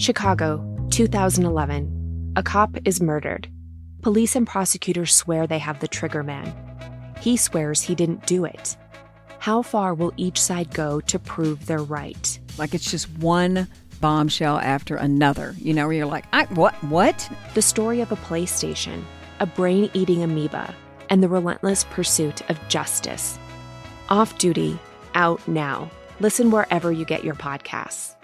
Chicago, 2011. A cop is murdered. Police and prosecutors swear they have the trigger man. He swears he didn't do it. How far will each side go to prove they're right? Like it's just one bombshell after another, where you're like, what? The story of a PlayStation, a brain-eating amoeba, and the relentless pursuit of justice. Off Duty, out now. Listen wherever you get your podcasts.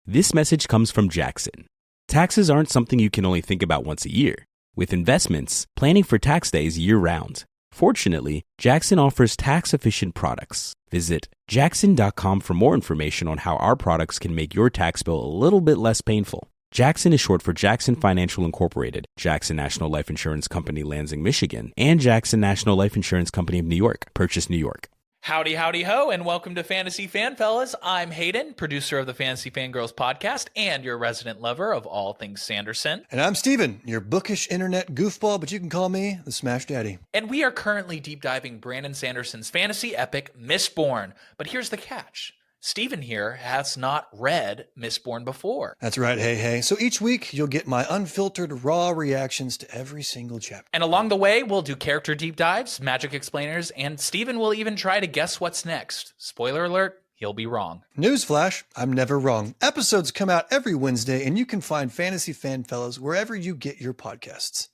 This message comes from Jackson. Taxes aren't something you can only think about once a year. With investments, planning for tax day is year-round. Fortunately, Jackson offers tax-efficient products. Visit jackson.com for more information on how our products can make your tax bill a little bit less painful. Jackson is short for Jackson Financial Incorporated, Jackson National Life Insurance Company, Lansing, Michigan, and Jackson National Life Insurance Company of New York, Purchase, New York. Howdy, howdy, ho, and welcome to Fantasy Fan Fellas. I'm Hayden, producer of the Fantasy Fangirls podcast and your resident lover of all things Sanderson. And I'm Steven, your bookish internet goofball, but you can call me the Smash Daddy. And we are currently deep diving Brandon Sanderson's fantasy epic, Mistborn. But here's the catch. Steven here has not read Mistborn before. That's right, hey. So each week, you'll get my unfiltered, raw reactions to every single chapter. And along the way, we'll do character deep dives, magic explainers, and Steven will even try to guess what's next. Spoiler alert, he'll be wrong. Newsflash, I'm never wrong. Episodes come out every Wednesday, and you can find Fantasy Fan Fellas wherever you get your podcasts.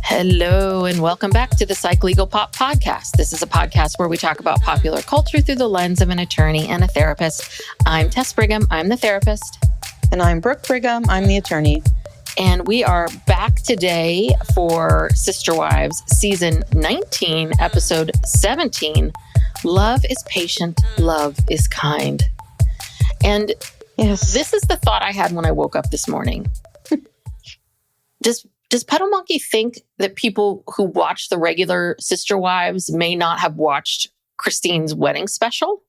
Hello, and welcome back to the Psych Legal Pop Podcast. This is a podcast where we talk about popular culture through the lens of an attorney and a therapist. I'm Tess Brigham. I'm the therapist. And I'm Brooke Brigham. I'm the attorney. And we are back today for Sister Wives, Season 19, Episode 17. Love is patient. Love is kind. And yes, this is the thought I had when I woke up this morning. Does Puddle Monkey think that people who watch the regular Sister Wives may not have watched Christine's wedding special?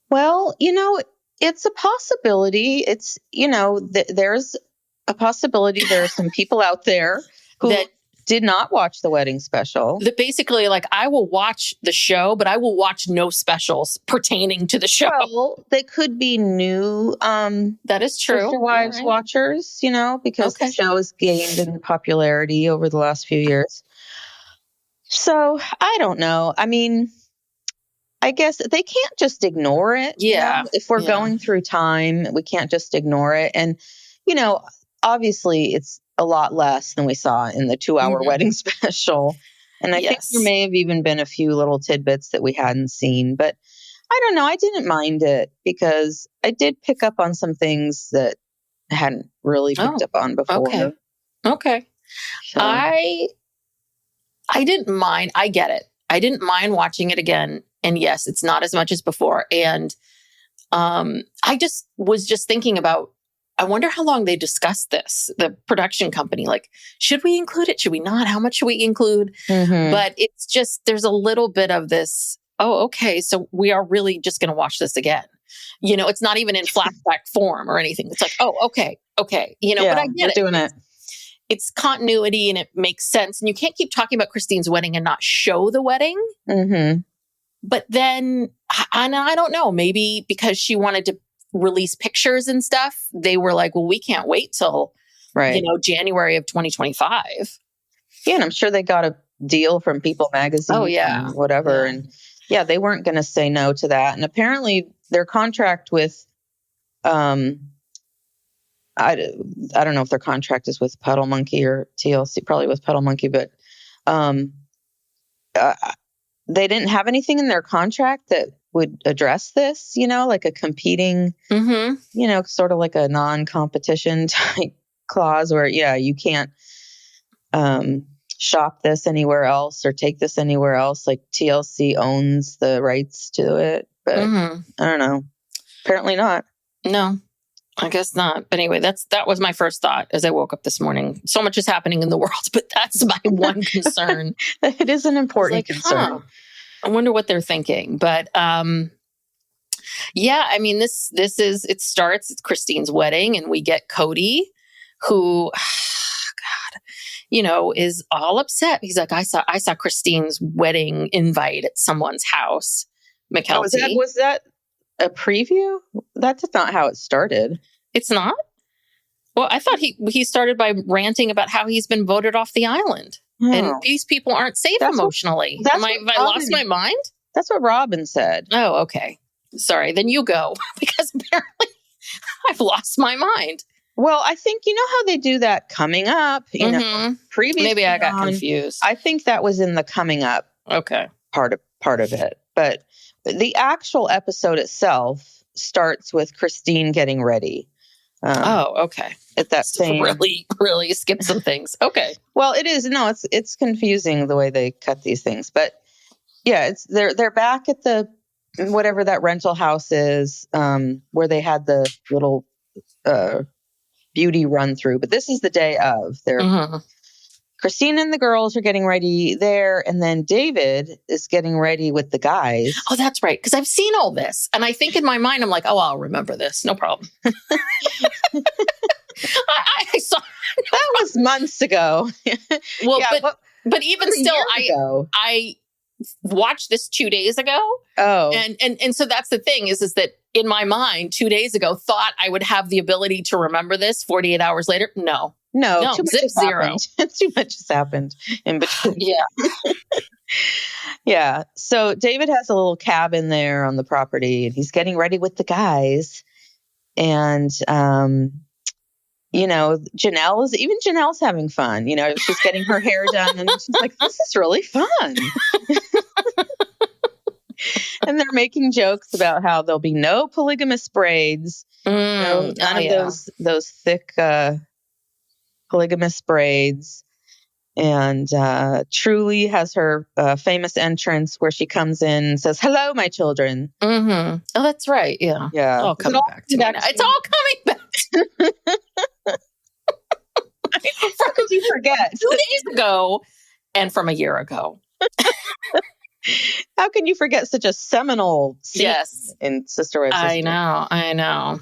Well, it's a possibility. It's, there's a possibility there are some people out there who that did not watch the wedding special. That basically, I will watch the show, but I will watch no specials pertaining to the show. Well, they could be new that is true. Sister Wives watchers, because the show has gained in popularity over the last few years. So, I don't know. I mean, I guess they can't just ignore it. Yeah. If we're going through time, we can't just ignore it. And, obviously it's a lot less than we saw in the 2-hour wedding special. And I think there may have even been a few little tidbits that we hadn't seen, but I don't know. I didn't mind it because I did pick up on some things that I hadn't really picked up on before. Okay. So. I didn't mind. I get it. I didn't mind watching it again. And yes, it's not as much as before. And I was thinking about, I wonder how long they discussed this, the production company. Should we include it? Should we not? How much should we include? Mm-hmm. But it's just, there's a little bit of this, okay, so we are really just going to watch this again. It's not even in flashback form or anything. It's like, okay. But I get it. Doing it. It's continuity and it makes sense. And you can't keep talking about Christine's wedding and not show the wedding. Mm-hmm. But then, and I don't know, maybe because she wanted to release pictures and stuff, they were like, well, we can't wait till, January of 2025. Yeah, and I'm sure they got a deal from People Magazine. Oh, yeah. And whatever. Yeah. And they weren't going to say no to that. And apparently their contract with, I don't know if their contract is with Puddle Monkey or TLC, probably with Puddle Monkey, but they didn't have anything in their contract that would address this, like a competing, sort of like a non-competition type clause where, you can't shop this anywhere else or take this anywhere else. Like TLC owns the rights to it, but I don't know. Apparently not. No, I guess not. But anyway, that was my first thought as I woke up this morning. So much is happening in the world, but that's my one concern. It is an important concern. I wonder what they're thinking, but I mean, it starts, it's Christine's wedding and we get Kody who, is all upset. He's like, I saw Christine's wedding invite at someone's house. McKelty. Was that a preview? That's not how it started. It's not? Well, I thought he started by ranting about how he's been voted off the island. Oh. And these people aren't safe emotionally. Have I lost my mind? That's what Robyn said. Oh, okay. Sorry. Then you go, because apparently I've lost my mind. Well, I think, you know how they do that coming up, you know, previous. Maybe I got confused. I think that was in the coming up part of it. But the actual episode itself starts with Christine getting ready. Okay. At that same, really skip some things. Okay. Well, it is. No, it's confusing the way they cut these things, but yeah, they're back at the whatever that rental house is, where they had the little beauty run through. But this is the day of their. Christine and the girls are getting ready there, and then David is getting ready with the guys. Oh, that's right. Because I've seen all this, and I think in my mind I'm like, oh, I'll remember this. No problem. I saw that was months ago. Well, yeah, but even still, I watched this 2 days ago. Oh, and so that's the thing is that in my mind 2 days ago thought I would have the ability to remember this 48 hours later. No, too much has zero. Too much has happened in between. Yeah. Yeah. So David has a little cabin there on the property, and he's getting ready with the guys. And, you know, Janelle's having fun. You know, she's getting her hair done, and she's like, this is really fun. And they're making jokes about how there'll be no polygamous braids. None of those thick polygamous braids. And Truly has her famous entrance where she comes in and says, "Hello, my children." Mm-hmm. Oh, that's right. Yeah. Yeah. All coming back to me now. It's all coming back. How could you forget? 2 days ago and from a year ago. How can you forget such a seminal scene in Sister Wives? I know.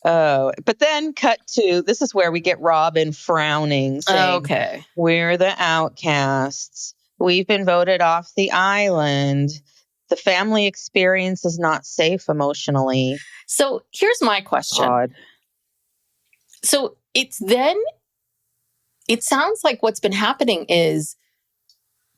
Oh, but then cut to, this is where we get Robyn frowning, saying, okay, we're the outcasts. We've been voted off the island. The family experience is not safe emotionally. So here's my question. God. So it sounds like what's been happening is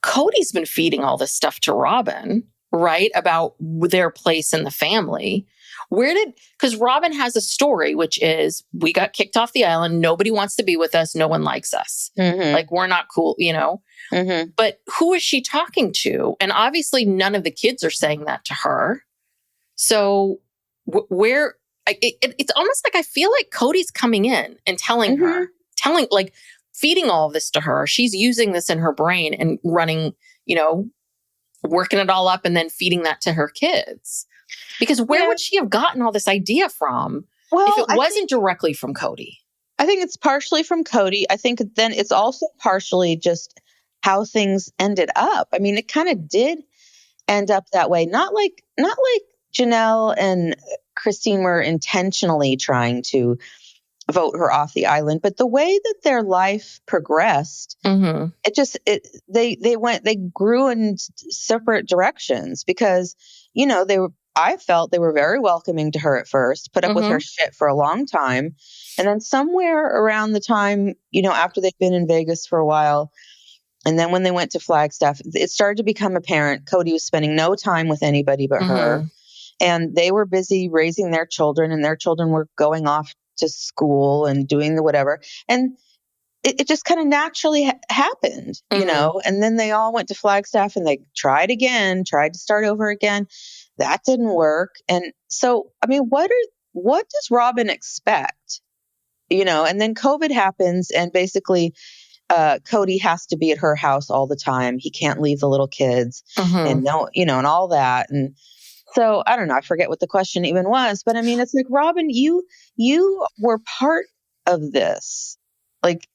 Kody's been feeding all this stuff to Robyn, right? About their place in the family. Because Robyn has a story, which is, we got kicked off the island. Nobody wants to be with us. No one likes us. Mm-hmm. Like, we're not cool, you know? Mm-hmm. But who is she talking to? And obviously none of the kids are saying that to her. So it's almost like I feel like Kody's coming in and telling her, like, feeding all of this to her. She's using this in her brain and running, you know, working it all up and then feeding that to her kids. Because where would she have gotten all this idea from if it wasn't directly from Kody? I think it's partially from Kody. I think then it's also partially just how things ended up. I mean, it kind of did end up that way. Not like Janelle and Christine were intentionally trying to vote her off the island, but the way that their life progressed, they grew in separate directions because, you know, I felt they were very welcoming to her at first, put up with her shit for a long time. And then somewhere around the time, you know, after they'd been in Vegas for a while, and then when they went to Flagstaff, it started to become apparent Kody was spending no time with anybody but her. And they were busy raising their children, and their children were going off to school and doing the whatever. And it just kind of naturally happened, you know, and then they all went to Flagstaff and they tried to start over again. That didn't work. And so, I mean, what does Robyn expect? You know, and then COVID happens and basically Kody has to be at her house all the time. He can't leave the little kids and and all that. And so I don't know, I forget what the question even was, but I mean, it's like, Robyn, you were part of this. Like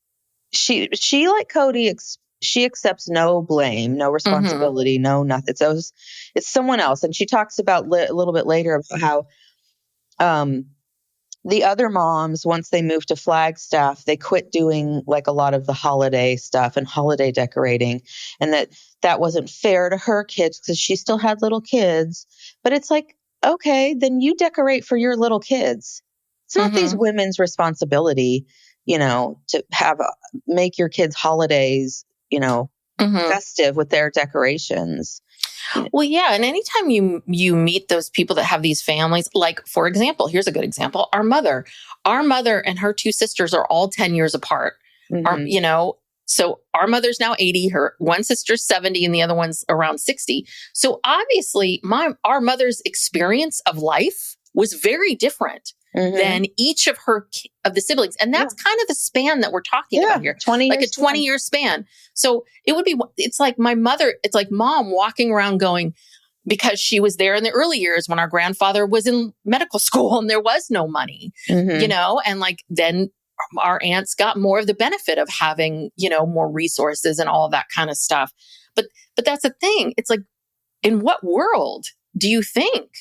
she like Kody, she accepts no blame, no responsibility, no nothing. So it's someone else. And she talks about a little bit later about how the other moms, once they moved to Flagstaff, they quit doing like a lot of the holiday stuff and holiday decorating, and that wasn't fair to her kids because she still had little kids. But it's like, okay, then you decorate for your little kids. It's not these women's responsibility, to make your kids' holidays, festive with their decorations. Well, yeah. And anytime you meet those people that have these families, like, for example, here's a good example. Our mother and her two sisters are all 10 years apart. So our mother's now 80, her one sister's 70, and the other one's around 60. So obviously our mother's experience of life was very different than each of the siblings. And that's kind of the span that we're talking about here. 20 like years a 20-year span. So it's like mom walking around going, because she was there in the early years when our grandfather was in medical school and there was no money, and like then our aunts got more of the benefit of having, more resources and all of that kind of stuff. But that's the thing. It's like, in what world do you think?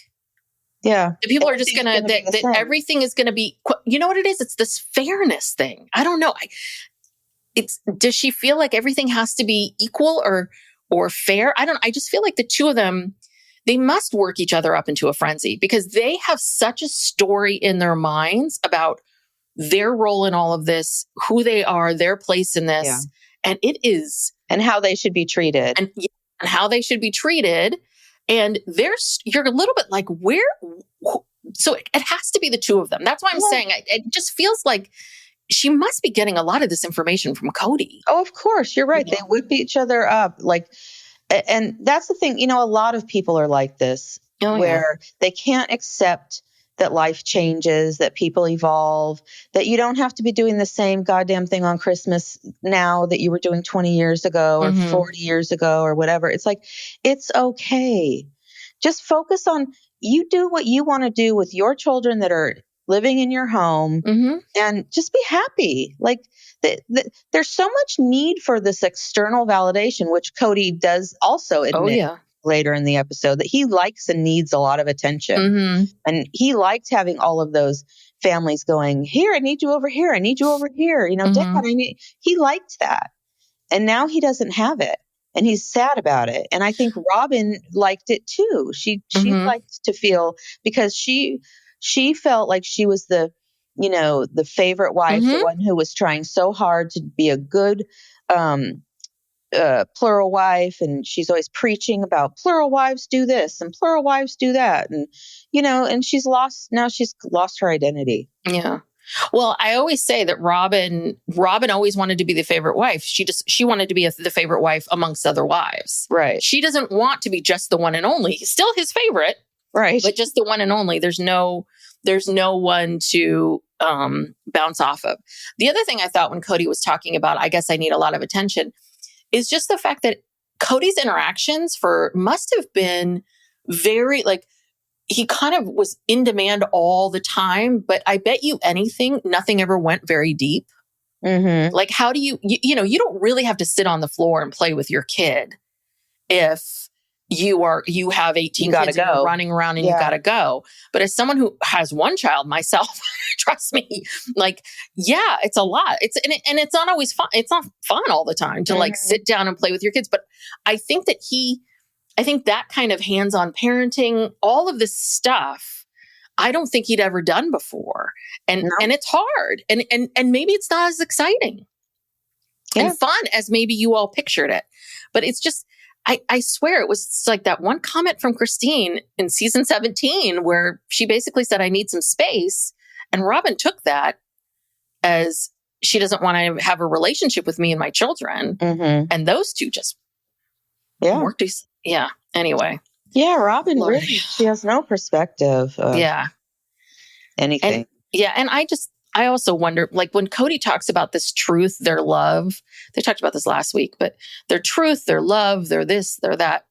Yeah. The people are just going to, that everything is going to be, you know what it is? It's this fairness thing. I don't know. Does she feel like everything has to be equal or fair? I just feel like the two of them, they must work each other up into a frenzy because they have such a story in their minds about their role in all of this, who they are, their place in this. Yeah. And it is. And how they should be treated. And how they should be treated. And you're a little bit like, where? So it has to be the two of them. That's why I'm saying it just feels like she must be getting a lot of this information from Kody. Oh, of course. You're right. They whip each other up. And that's the thing, a lot of people are like this, where they can't accept that life changes, that people evolve, that you don't have to be doing the same goddamn thing on Christmas now that you were doing 20 years ago or 40 years ago or whatever. It's like, it's okay. Just focus on, you do what you want to do with your children that are living in your home and just be happy. Like there's so much need for this external validation, which Kody does also admit. Later in the episode, that he likes and needs a lot of attention. And he liked having all of those families going, here, I need you over here. I need you over here. Dad, he liked that. And now he doesn't have it. And he's sad about it. And I think Robyn liked it too. She liked to feel, because she felt like she was the favorite wife, the one who was trying so hard to be a good, plural wife, and she's always preaching about plural wives do this and plural wives do that, and and she's lost her identity. Yeah. Well, I always say that Robyn always wanted to be the favorite wife. She wanted to be the favorite wife amongst other wives. Right. She doesn't want to be just the one and only. Still his favorite. Right. But just the one and only. There's no one to bounce off of. The other thing I thought when Kody was talking about, I guess I need a lot of attention, is just the fact that Kody's interactions must have been very, like, he kind of was in demand all the time, but I bet you nothing ever went very deep. Like, how do you don't really have to sit on the floor and play with your kid if you have 18 kids and you're running around and you got to go. But as someone who has one child myself, trust me, like, yeah, it's a lot. It's not always fun. It's not fun all the time to like sit down and play with your kids. But I think that kind of hands-on parenting, all of this stuff, I don't think he'd ever done before. And it's hard. And maybe it's not as exciting and fun as maybe you all pictured it. But it's just, I swear it was like that one comment from Christine in season 17 where she basically said, I need some space. And Robyn took that as she doesn't want to have a relationship with me and my children. And those two just worked. Yeah. Anyway. Yeah. Robyn really, she has no perspective. Anything. And I also wonder, like, when Kody talks about this truth, their love, they talked about this last week, but their truth, their love, their this, their that.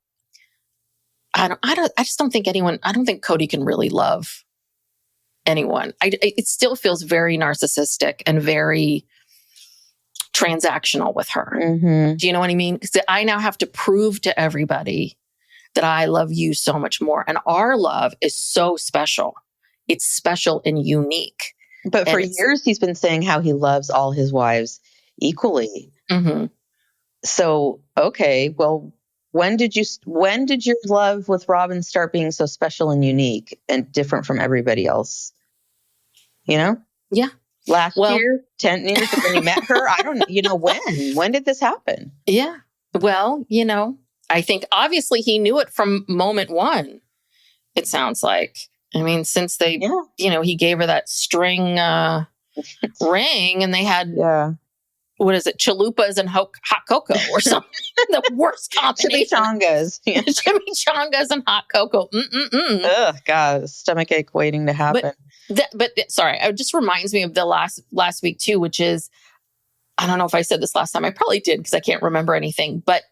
I don't think Kody can really love anyone. It still feels very narcissistic and very transactional with her. Do you know what I mean? Because I now have to prove to everybody that I love you so much more. And our love is so special. It's special and unique. But for years, he's been saying how he loves all his wives equally. Mm-hmm. So, okay, well, when did your love with Robyn start being so special and unique and different from everybody else? You know? Yeah. Last year, 10 years when you met her? I don't, when did this happen? Yeah. Well, I think obviously he knew it from moment one, it sounds like. I mean, since they, he gave her that string ring and they had, what is it, chalupas and hot cocoa or something. The worst combination. Chimichangas. Chimichangas and hot cocoa. Ugh, God, stomach ache waiting to happen. But sorry, it just reminds me of the last week too, which is, I don't know if I said this last time. I probably did because I can't remember anything, but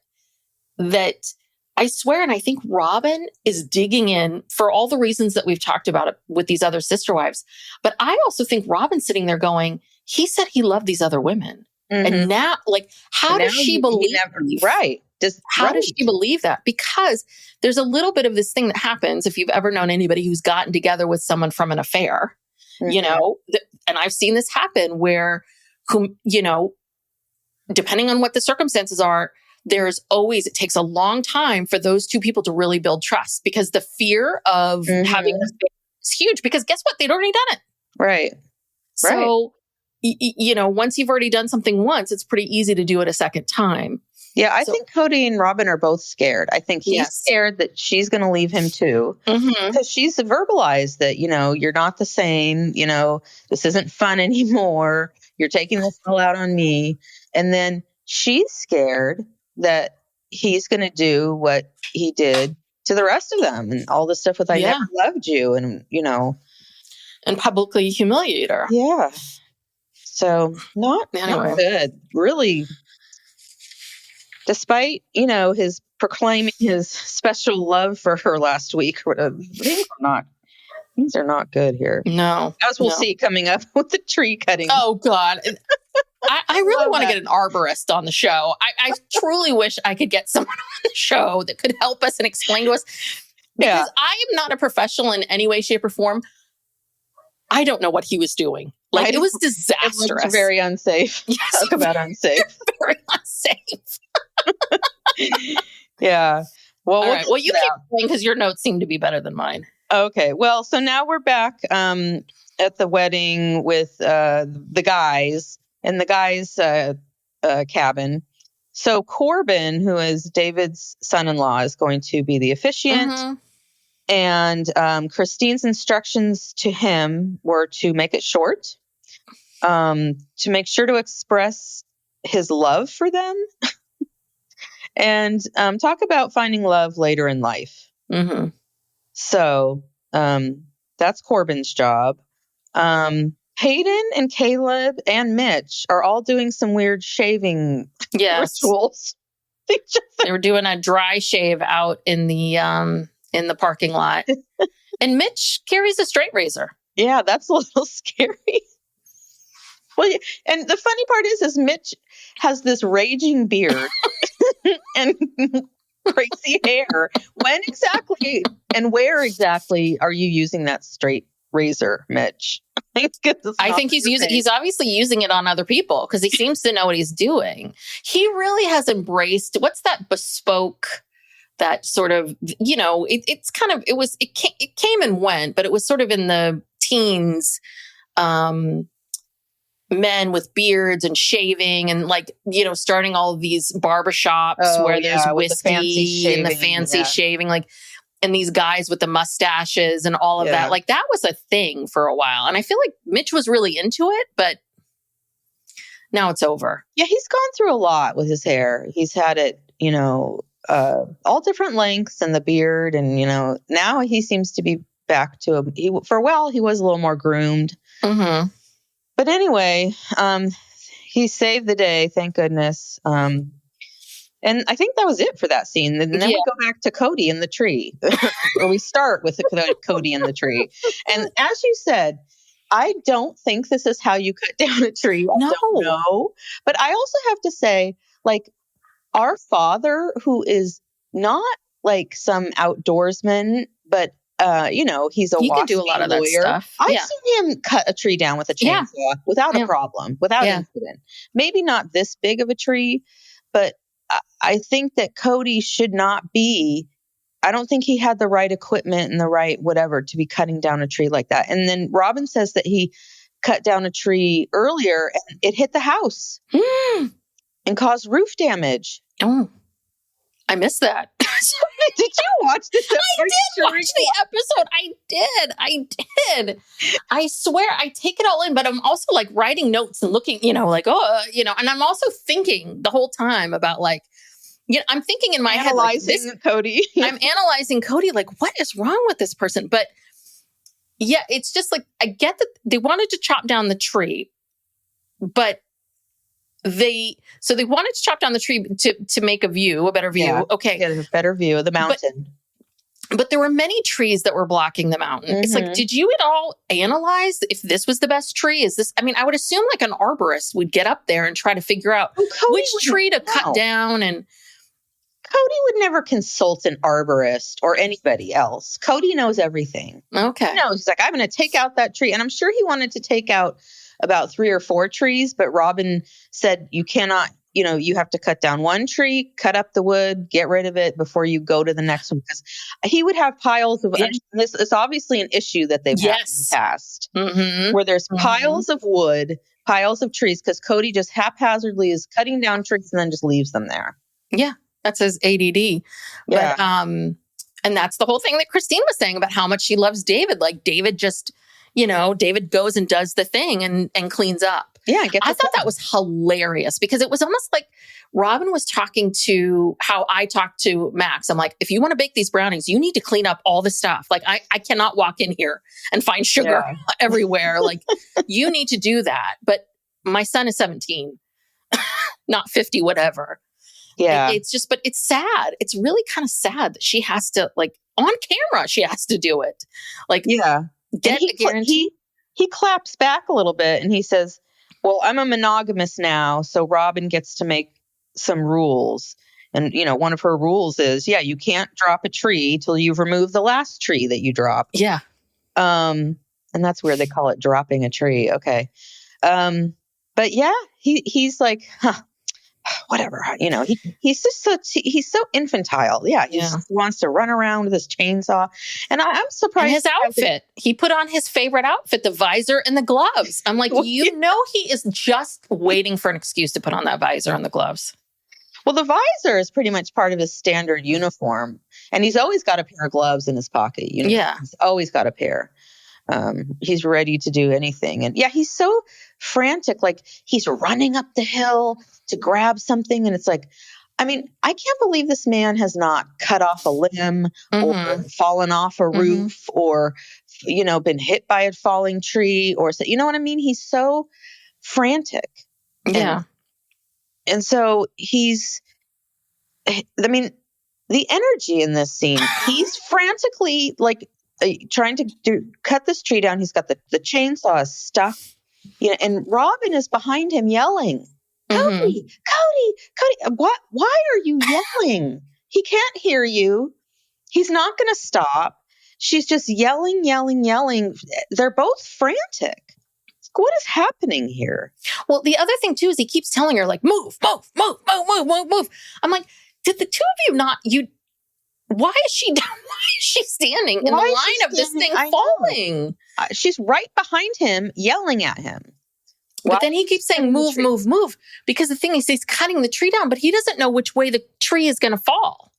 that I swear, and I think Robyn is digging in for all the reasons that we've talked about it with these other sister wives. But I also think Robyn's sitting there going, he said he loved these other women. Mm-hmm. And now, how does she believe? Right. How does she believe that? Because there's a little bit of this thing that happens if you've ever known anybody who's gotten together with someone from an affair, and I've seen this happen where, depending on what the circumstances are, it takes a long time for those two people to really build trust because the fear of having this is huge because guess what? They'd already done it. Right. So, once you've already done something once, it's pretty easy to do it a second time. Yeah, I think Kody and Robyn are both scared. I think he's scared that she's going to leave him too. Because she's verbalized that, you're not the same. This isn't fun anymore. You're taking this all out on me. And then she's scared that he's going to do what he did to the rest of them and all the stuff with I never loved you and, and publicly humiliate her. Yeah. So not good. Really, despite, his proclaiming his special love for her last week, things are not good here. No. As we'll see coming up with the tree cutting. Oh, God. I really want to get an arborist on the show. I truly wish I could get someone on the show that could help us and explain to us. Because I am not a professional in any way, shape, or form. I don't know what he was doing. It was disastrous. It looked very unsafe. Yes, talk about unsafe. Very unsafe. Yeah. Well, all right. Well, you keep going because your notes seem to be better than mine. Okay. Well, so now we're back at the wedding with the guys in the guys' cabin. So Corbin, who is David's son-in-law, is going to be the officiant. And Christine's instructions to him were to make it short, to make sure to express his love for them, and talk about finding love later in life. So that's Corbin's job. Hayden and Caleb and Mitch are all doing some weird shaving rituals. They were doing a dry shave out in the parking lot. And Mitch carries a straight razor. Yeah, that's a little scary. Well, and the funny part is Mitch has this raging beard and crazy hair. When exactly and where exactly are you using that straight razor, Mitch? I think he's obviously using it on other people because he seems to know what he's doing. He really has embraced, what's that bespoke, that sort of, it's kind of, it came and went, but it was sort of in the teens, men with beards and shaving and starting all of these barbershops where there's whiskey and the fancy shaving, and these guys with the mustaches and all of that. That was a thing for a while. And I feel like Mitch was really into it, but now it's over. Yeah, he's gone through a lot with his hair. He's had it, all different lengths and the beard. And, now he seems to be back to for a while, he was a little more groomed. But anyway, he saved the day. Thank goodness. And I think that was it for that scene. And then we go back to Kody in the tree, or we start with Kody in the tree. And as you said, I don't think this is how you cut down a tree. I don't know. But I also have to say, our father, who is not some outdoorsman, but he's a he can Wall do a lot Street of that lawyer. stuff. I've Yeah. seen him cut a tree down with a chainsaw without a problem, without incident. Maybe not this big of a tree, but I think that Kody should not be. I don't think he had the right equipment and the right whatever to be cutting down a tree like that. And then Robyn says that he cut down a tree earlier and it hit the house and caused roof damage. Oh, I missed that. Did you watch this episode? I did watch the episode. I did. I swear I take it all in, but I'm also like writing notes and looking, and I'm also thinking the whole time about like, I'm thinking in my head, like, Kody. I'm analyzing Kody, like, what is wrong with this person? But yeah, it's just like, I get that they wanted to chop down the tree, but they wanted to chop down the tree to make a better view. Yeah, okay. Get a better view of the mountain. But there were many trees that were blocking the mountain. Mm-hmm. It's like, did you at all analyze if this was the best tree? I would assume like an arborist would get up there and try to figure out which tree to cut down. And Kody would never consult an arborist or anybody else. Kody knows everything. Okay. He knows. He's like, I'm going to take out that tree. And I'm sure he wanted to take out about 3 or 4 trees, but Robyn said, you cannot, you have to cut down one tree, cut up the wood, get rid of it before you go to the next one. Because he would have piles of, this is obviously an issue that they've had in the past, where there's piles of wood, piles of trees, because Kody just haphazardly is cutting down trees and then just leaves them there. Yeah, that's his ADD. Yeah. But, and that's the whole thing that Christine was saying about how much she loves David. Like David just, David goes and does the thing and cleans up. Yeah, I thought that was hilarious because it was almost like Robyn was talking to how I talked to Max. I'm like, if you want to bake these brownies, you need to clean up all the stuff. Like I cannot walk in here and find sugar everywhere. Like you need to do that. But my son is 17, not 50, whatever. Yeah. It's just, but it's sad. It's really kind of sad that she has to, like, on camera, she has to do it. Like, get a guarantee. He claps back a little bit and he says, well, I'm a monogamous now, so Robyn gets to make some rules. And, one of her rules is, you can't drop a tree till you've removed the last tree that you dropped. Yeah. And that's where they call it dropping a tree. Okay. But yeah, he's like, whatever, he's just he's so infantile. Yeah. He just wants to run around with his chainsaw. And I'm surprised. And his outfit, he put on his favorite outfit, the visor and the gloves. I'm like, he is just waiting for an excuse to put on that visor and the gloves. Well, the visor is pretty much part of his standard uniform. And he's always got a pair of gloves in his pocket. Yeah. He's always got a pair. He's ready to do anything. And he's so frantic. Like he's running up the hill to grab something. And it's like, I can't believe this man has not cut off a limb or fallen off a roof or, been hit by a falling tree or, you know what I mean? He's so frantic. Yeah. And so the energy in this scene, he's frantically like, trying to cut this tree down. He's got the chainsaw stuck, and Robyn is behind him yelling, Kody, why are you yelling? He can't hear you. He's not going to stop. She's just yelling. They're both frantic. What is happening here? Well, the other thing too is he keeps telling her like, move. I'm like, did the two of you why is she standing in the line of this thing falling? She's right behind him, yelling at him. But then he keeps saying, move. Because the thing is, he's cutting the tree down, but he doesn't know which way the tree is going to fall.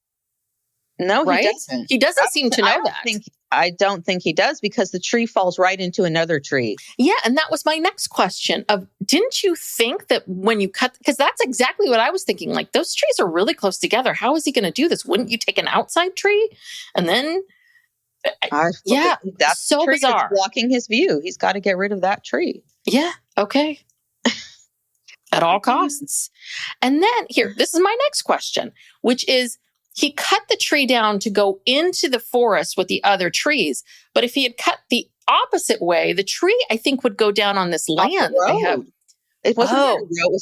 No, right? He doesn't. He doesn't seem to know that. I don't think he does because the tree falls right into another tree. Yeah. And that was my next question didn't you think that when you cut, because that's exactly what I was thinking. Like those trees are really close together. How is he going to do this? Wouldn't you take an outside tree? And then, that's so bizarre. That's blocking his view. He's got to get rid of that tree. Yeah. Okay. At all costs. And then this is my next question, which is, he cut the tree down to go into the forest with the other trees. But if he had cut the opposite way, the tree, I think, would go down on this land. Was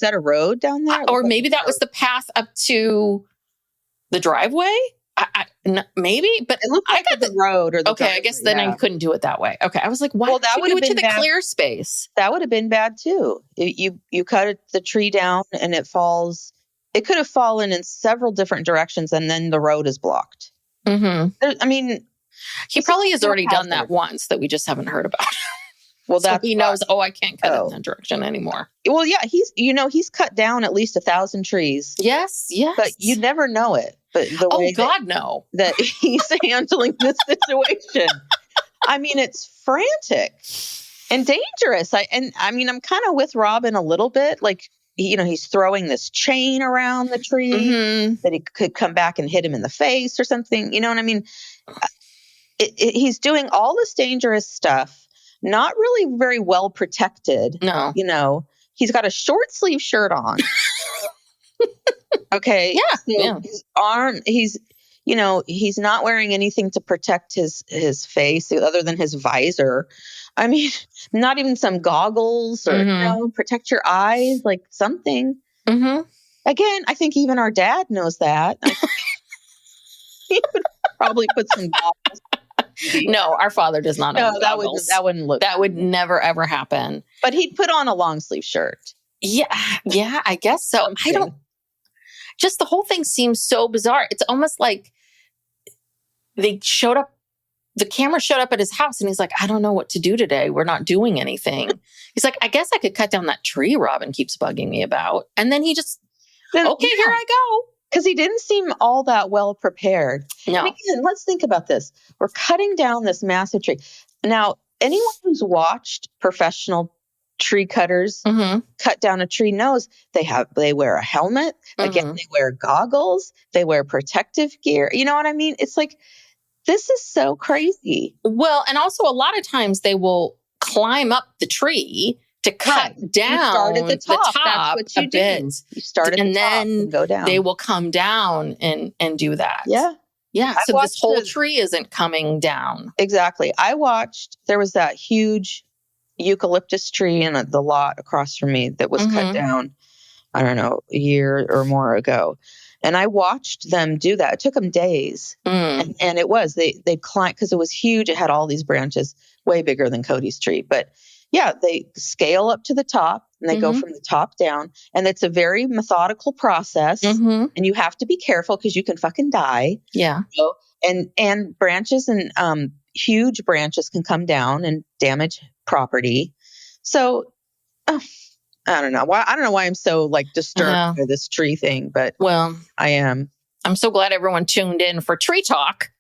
that a road down there? Or maybe that was the path up to the driveway? maybe, but it looked like the road or the okay. I guess then I couldn't do it that way. Okay, I was like, why? Well, that would have been to the clear space. That would have been bad too. You cut the tree down and it falls. It could have fallen in several different directions, and then the road is blocked. Mm-hmm. I mean, he probably has already done that once that we just haven't heard about. Well, so he knows. Oh, I can't cut in that direction anymore. Well, yeah, he's cut down at least 1,000 trees. Yes, but you never know it. But the way no, that he's handling this situation, I mean, it's frantic and dangerous. I mean, I'm kind of with Robyn a little bit. Like, he's throwing this chain around the tree that he could come back and hit him in the face or something. You know what I mean? He's doing all this dangerous stuff. Not really very well protected. No. He's got a short sleeve shirt on. Okay. Yeah. His arm, he's not wearing anything to protect his face other than his visor. I mean, not even some goggles or, protect your eyes, like something. Mm-hmm. Again, I think even our dad knows that. He would probably put some goggles. No, our father does not own goggles. That wouldn't look. That would never ever happen. But he'd put on a long sleeve shirt. Yeah, I guess so. I don't. Just the whole thing seems so bizarre. It's almost like they showed up. The camera showed up at his house, and he's like, "I don't know what to do today. We're not doing anything." He's like, "I guess I could cut down that tree Robyn keeps bugging me about." And then he just, here I go. Because he didn't seem all that well prepared. No. And again, let's think about this. We're cutting down this massive tree. Now, anyone who's watched professional tree cutters cut down a tree knows they wear a helmet. Again, they wear goggles. They wear protective gear. You know what I mean? It's like, this is so crazy. Well, and also a lot of times they will climb up the tree to cut down the top. That's what you do. You start at the top and go down. They will come down and do that. Yeah. So this whole tree isn't coming down. Exactly. There was that huge eucalyptus tree in the lot across from me that was cut down, I don't know, a year or more ago. And I watched them do that. It took them days. And it was, they climbed, because it was huge. It had all these branches, way bigger than Kody's tree. But yeah, they scale up to the top and they go from the top down. And it's a very methodical process. And you have to be careful because you can fucking die. Yeah. And branches and huge branches can come down and damage property. So I don't know why. I don't know why I'm so disturbed by this tree thing, but I am. I'm so glad everyone tuned in for Tree Talk.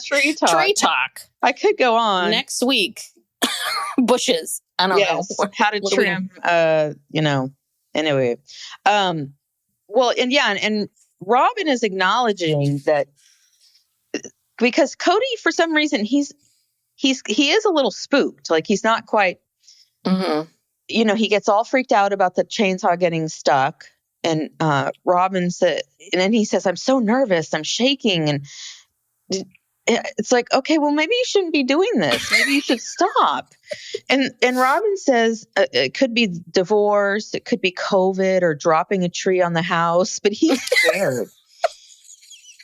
Tree Talk. Tree Talk. I could go on next week. Bushes. I don't know how to trim. Anyway. Well, and Robyn is acknowledging that because Kody, for some reason, he is a little spooked. Like, he's not quite. He gets all freaked out about the chainsaw getting stuck, and Robyn said, and then he says, "I'm so nervous. I'm shaking." And it's like, okay, well, maybe you shouldn't be doing this. Maybe you should stop. And Robyn says it could be divorce, it could be COVID, or dropping a tree on the house, but he's scared.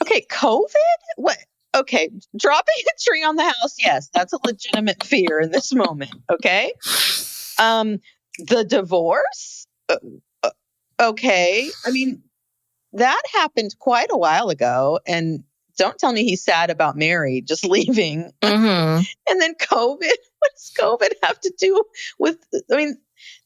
Okay, COVID? What? Okay, dropping a tree on the house, yes, that's a legitimate fear in this moment, okay? The divorce? Okay. I mean, that happened quite a while ago, and don't tell me he's sad about Meri just leaving. And then COVID. What does COVID have to do with,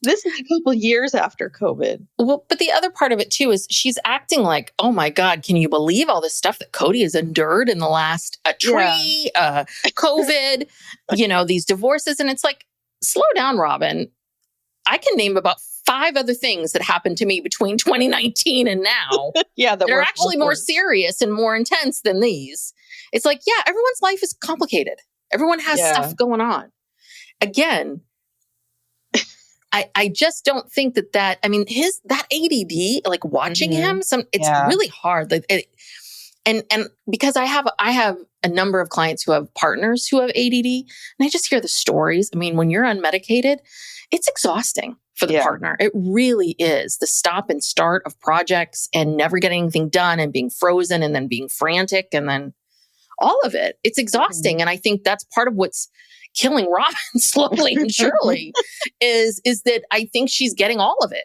this is a couple years after COVID. Well, but the other part of it too is she's acting like, oh my God, can you believe all this stuff that Kody has endured in the last tree, COVID, these divorces. And it's like, slow down, Robyn. I can name about 5 other things that happened to me between 2019 and now. That are actually more serious and more intense than these. It's like, everyone's life is complicated. Everyone has stuff going on. Again, I just don't think that that ADD, like watching him, it's really hard. And because I have a number of clients who have partners who have ADD, and I just hear the stories. I mean, when you're unmedicated, it's exhausting for the partner. It really is. The stop and start of projects and never getting anything done and being frozen and then being frantic and then all of it. It's exhausting. And I think that's part of what's killing Robyn slowly and surely is that I think she's getting all of it.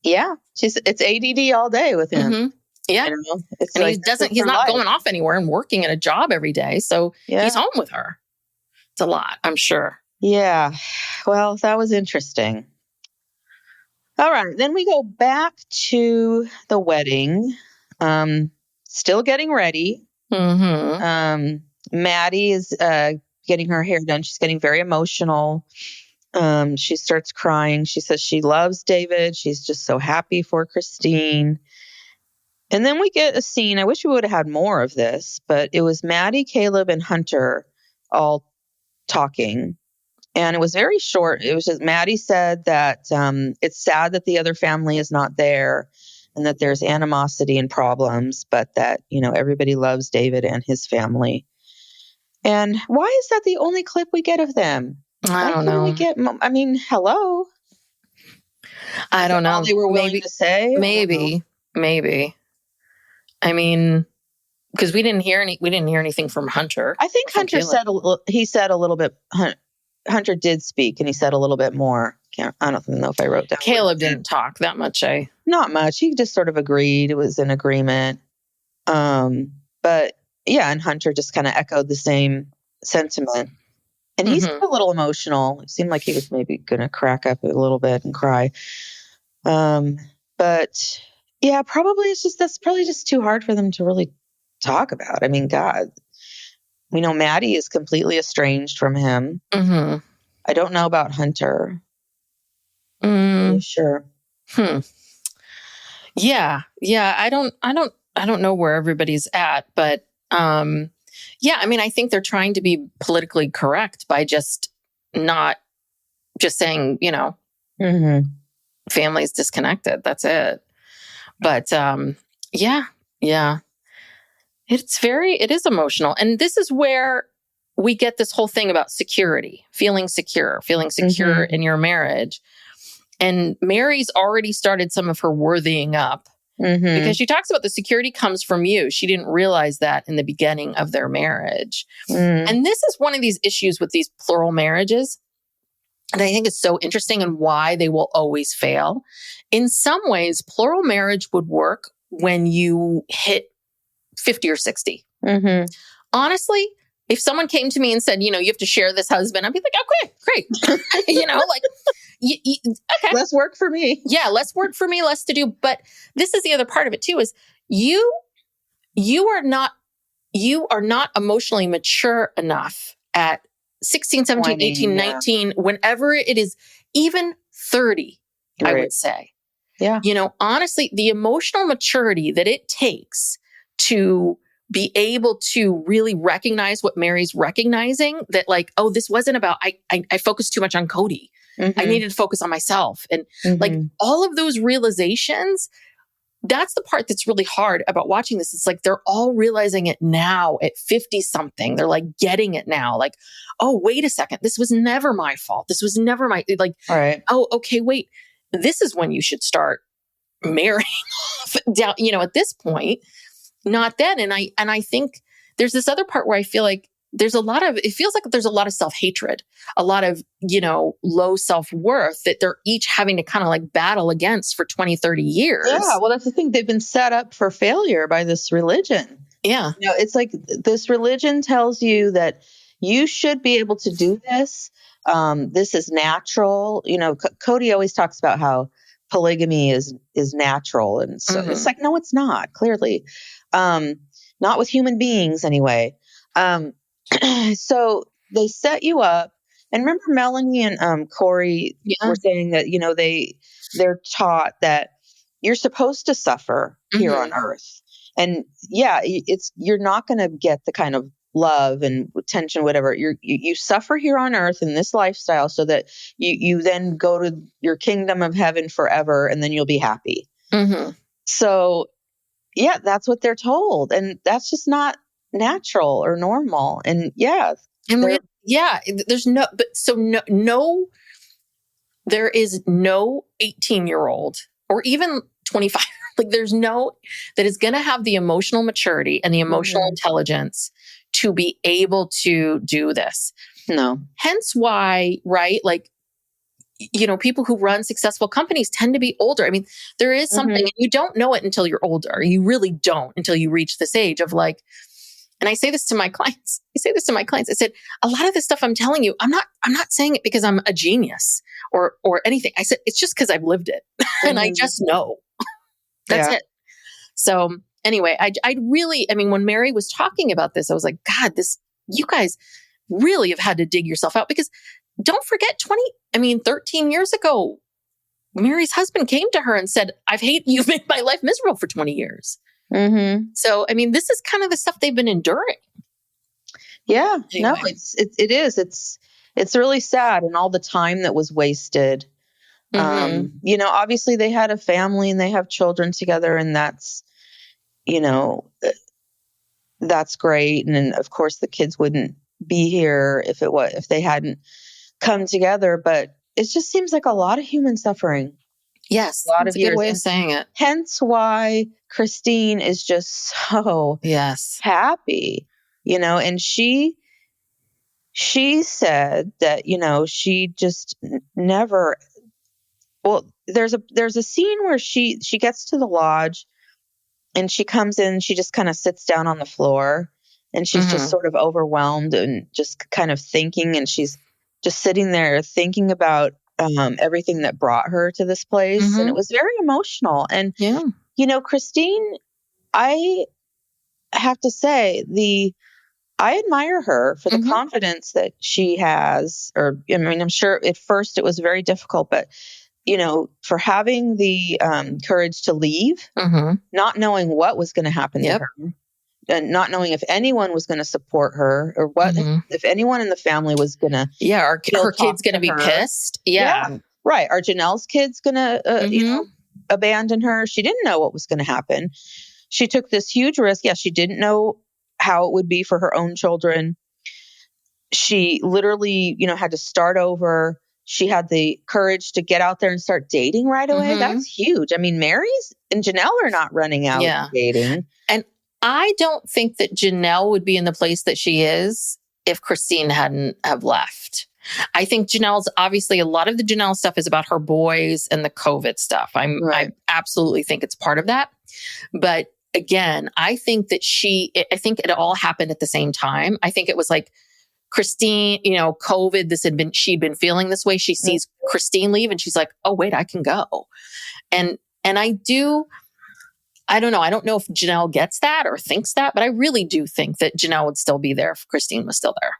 Yeah. It's ADD all day with him. Mm-hmm. Yeah. You know, it's and like, he's not going off anywhere and working at a job every day. So he's home with her. It's a lot, I'm sure. Yeah. Well, that was interesting. All right. Then we go back to the wedding. Still getting ready. Mm-hmm. Maddie is getting her hair done. She's getting very emotional. She starts crying. She says she loves David. She's just so happy for Christine. And then we get a scene. I wish we would have had more of this, but it was Maddie, Caleb, and Hunter all talking. And it was very short. It was just Maddie said that it's sad that the other family is not there and that there's animosity and problems, but that, you know, everybody loves David and his family. And why is that the only clip we get of them? I don't know. Hello. I don't know. All they were willing to say? Maybe. I mean, because we didn't hear anything from Hunter. I think Hunter said a little bit. Hunter did speak, and he said a little bit more. I don't know if I wrote down. Caleb didn't talk that much. Not much. He just sort of agreed. It was an agreement. But yeah, and Hunter just kind of echoed the same sentiment. And he's a little emotional. It seemed like he was maybe going to crack up a little bit and cry. But yeah, that's probably just too hard for them to really talk about. I mean, God, we know Maddie is completely estranged from him. Mm-hmm. I don't know about Hunter. Are you sure? Yeah. I don't know where everybody's at, but yeah, I mean, I think they're trying to be politically correct by just not just saying, you know, family's disconnected. That's it. But yeah. It is emotional. And this is where we get this whole thing about security, feeling secure in your marriage. And Meri's already started some of her worthying up because she talks about the security comes from you. She didn't realize that in the beginning of their marriage. And this is one of these issues with these plural marriages. And I think it's so interesting and why they will always fail. In some ways, plural marriage would work when you hit 50 or 60. Honestly, if someone came to me and said, you know, you have to share this husband, I'd be like, okay, great. You know, like, okay. Less work for me. Yeah, less work for me, less to do. But this is the other part of it too, is you are not emotionally mature enough at 16, 17, 20, 18, 19, whenever it is even 30, I would say. Yeah. You know, honestly, the emotional maturity that it takes to be able to really recognize what Meri's recognizing, that like, oh, this wasn't about, I focused too much on Kody. I needed to focus on myself. And like all of those realizations, that's the part that's really hard about watching this. It's like, they're all realizing it now at 50 something. They're like getting it now. Like, oh, wait a second. This was never my fault. This was never like, all right. Oh, okay, wait. This is when you should start marrying off down, you know, at this point, not then. And I think there's this other part where I feel like it feels like there's a lot of self-hatred, a lot of, you know, low self-worth that they're each having to kind of like battle against for 20, 30 years. Yeah. Well, that's the thing. They've been set up for failure by this religion. Yeah. You know, it's like this religion tells you that you should be able to do this. This is natural. You know, Kody always talks about how polygamy is natural. And so it's like, no, it's not, clearly. Not with human beings anyway. So they set you up. And remember Melanie and Corey were saying that, you know, they're taught that you're supposed to suffer here on earth. And yeah, you're not going to get the kind of love and attention, whatever. You suffer here on earth in this lifestyle so that you then go to your kingdom of heaven forever and then you'll be happy. So yeah, that's what they're told. And that's just not natural or normal. And yeah. And there's no there is no 18-year-old or even 25, like there's no, that is going to have the emotional maturity and the emotional intelligence to be able to do this. No. Hence why, right? Like, you know, people who run successful companies tend to be older. I mean, there is something, and you don't know it until you're older. You really don't until you reach this age of like, and I say this to my clients. I said, a lot of this stuff I'm telling you, I'm not saying it because I'm a genius or anything. I said, it's just because I've lived it and I just know. That's it. So anyway, I really, I mean, when Meri was talking about this, I was like, God, you guys really have had to dig yourself out, because don't forget 13 years ago, Meri's husband came to her and said, you've made my life miserable for 20 years. Mm-hmm. So, I mean, this is kind of the stuff they've been enduring. Yeah, anyway. No, it is. It's really sad, and all the time that was wasted. You know, obviously they had a family and they have children together, and that's, you know, that's great. And then of course the kids wouldn't be here if they hadn't come together, but it just seems like a lot of human suffering. Yes. A lot of years. A good way and of saying it. Hence why Christine is just so happy, you know, and she said that, you know, she just never, well, there's a scene where she gets to the lodge and she comes in, she just kind of sits down on the floor and she's just sort of overwhelmed and just kind of thinking, and she's just sitting there thinking about everything that brought her to this place. And it was very emotional. And, you know, Christine, I have to say, I admire her for the confidence that she has, or, I mean, I'm sure at first it was very difficult, but, you know, for having the courage to leave, not knowing what was going to happen to her, and not knowing if anyone was going to support her, or what, if anyone in the family was going to, her kid's going to be pissed. Yeah. Right. Are Janelle's kids going to, you know, abandon her? She didn't know what was going to happen. She took this huge risk. Yeah, she didn't know how it would be for her own children. She literally, you know, had to start over. She had the courage to get out there and start dating right away. That's huge. I mean, Meri's and Janelle are not running out dating. And I don't think that Janelle would be in the place that she is if Christine hadn't have left. I think Janelle's, obviously a lot of the Janelle stuff is about her boys and the COVID stuff. I absolutely think it's part of that. But again, I think that I think it all happened at the same time. I think it was like Christine, you know, COVID, she'd been feeling this way. She sees Christine leave and she's like, oh, wait, I can go. And I don't know. I don't know if Janelle gets that or thinks that, but I really do think that Janelle would still be there if Christine was still there.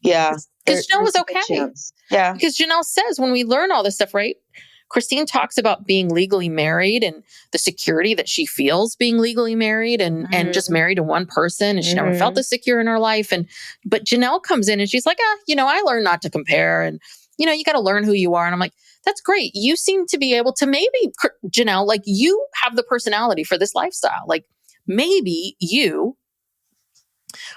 Yeah. Because Janelle was okay. Yeah. Because Janelle says when we learn all this stuff, right? Christine talks about being legally married and the security that she feels being legally married and just married to one person. And she never felt this secure in her life. But Janelle comes in and she's like, you know, I learned not to compare. And, you know, you got to learn who you are. And I'm like, that's great. You seem to be able to maybe, Janelle, like you have the personality for this lifestyle. Like maybe you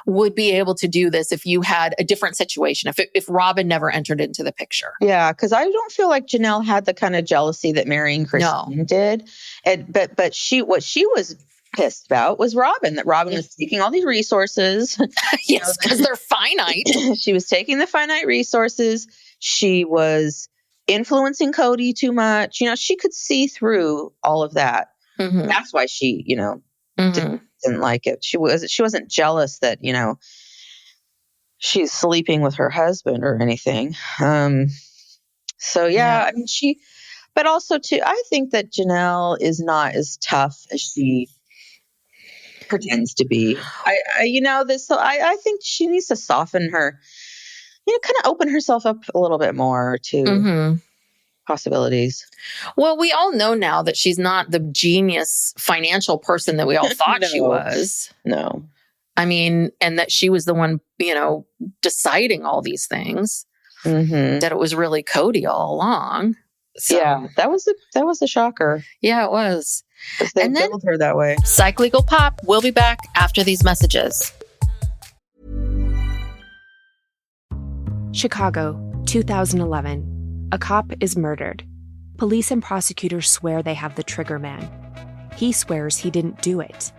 would be able to do this if you had a different situation, if Robyn never entered into the picture. Yeah, because I don't feel like Janelle had the kind of jealousy that Meri and Christine did. But what she was pissed about was Robyn, that Robyn was taking all these resources. Yes, because they're finite. She was taking the finite resources. She was influencing Kody too much. You know, she could see through all of that. That's why she, you know, didn't like it. She wasn't jealous that, you know, she's sleeping with her husband or anything. So yeah, I mean, but also too, I think that Janelle is not as tough as she pretends to be. I think she needs to soften her, you know, kind of open herself up a little bit more to possibilities. Well, we all know now that she's not the genius financial person that we all thought she was. No. I mean, and that she was the one, you know, deciding all these things, that it was really Kody all along. So, yeah, that was a shocker. Yeah, it was. They built her that way. Psych Legal Pop. We'll be back after these messages. Chicago, 2011. A cop is murdered. Police and prosecutors swear they have the trigger man. He swears he didn't do it.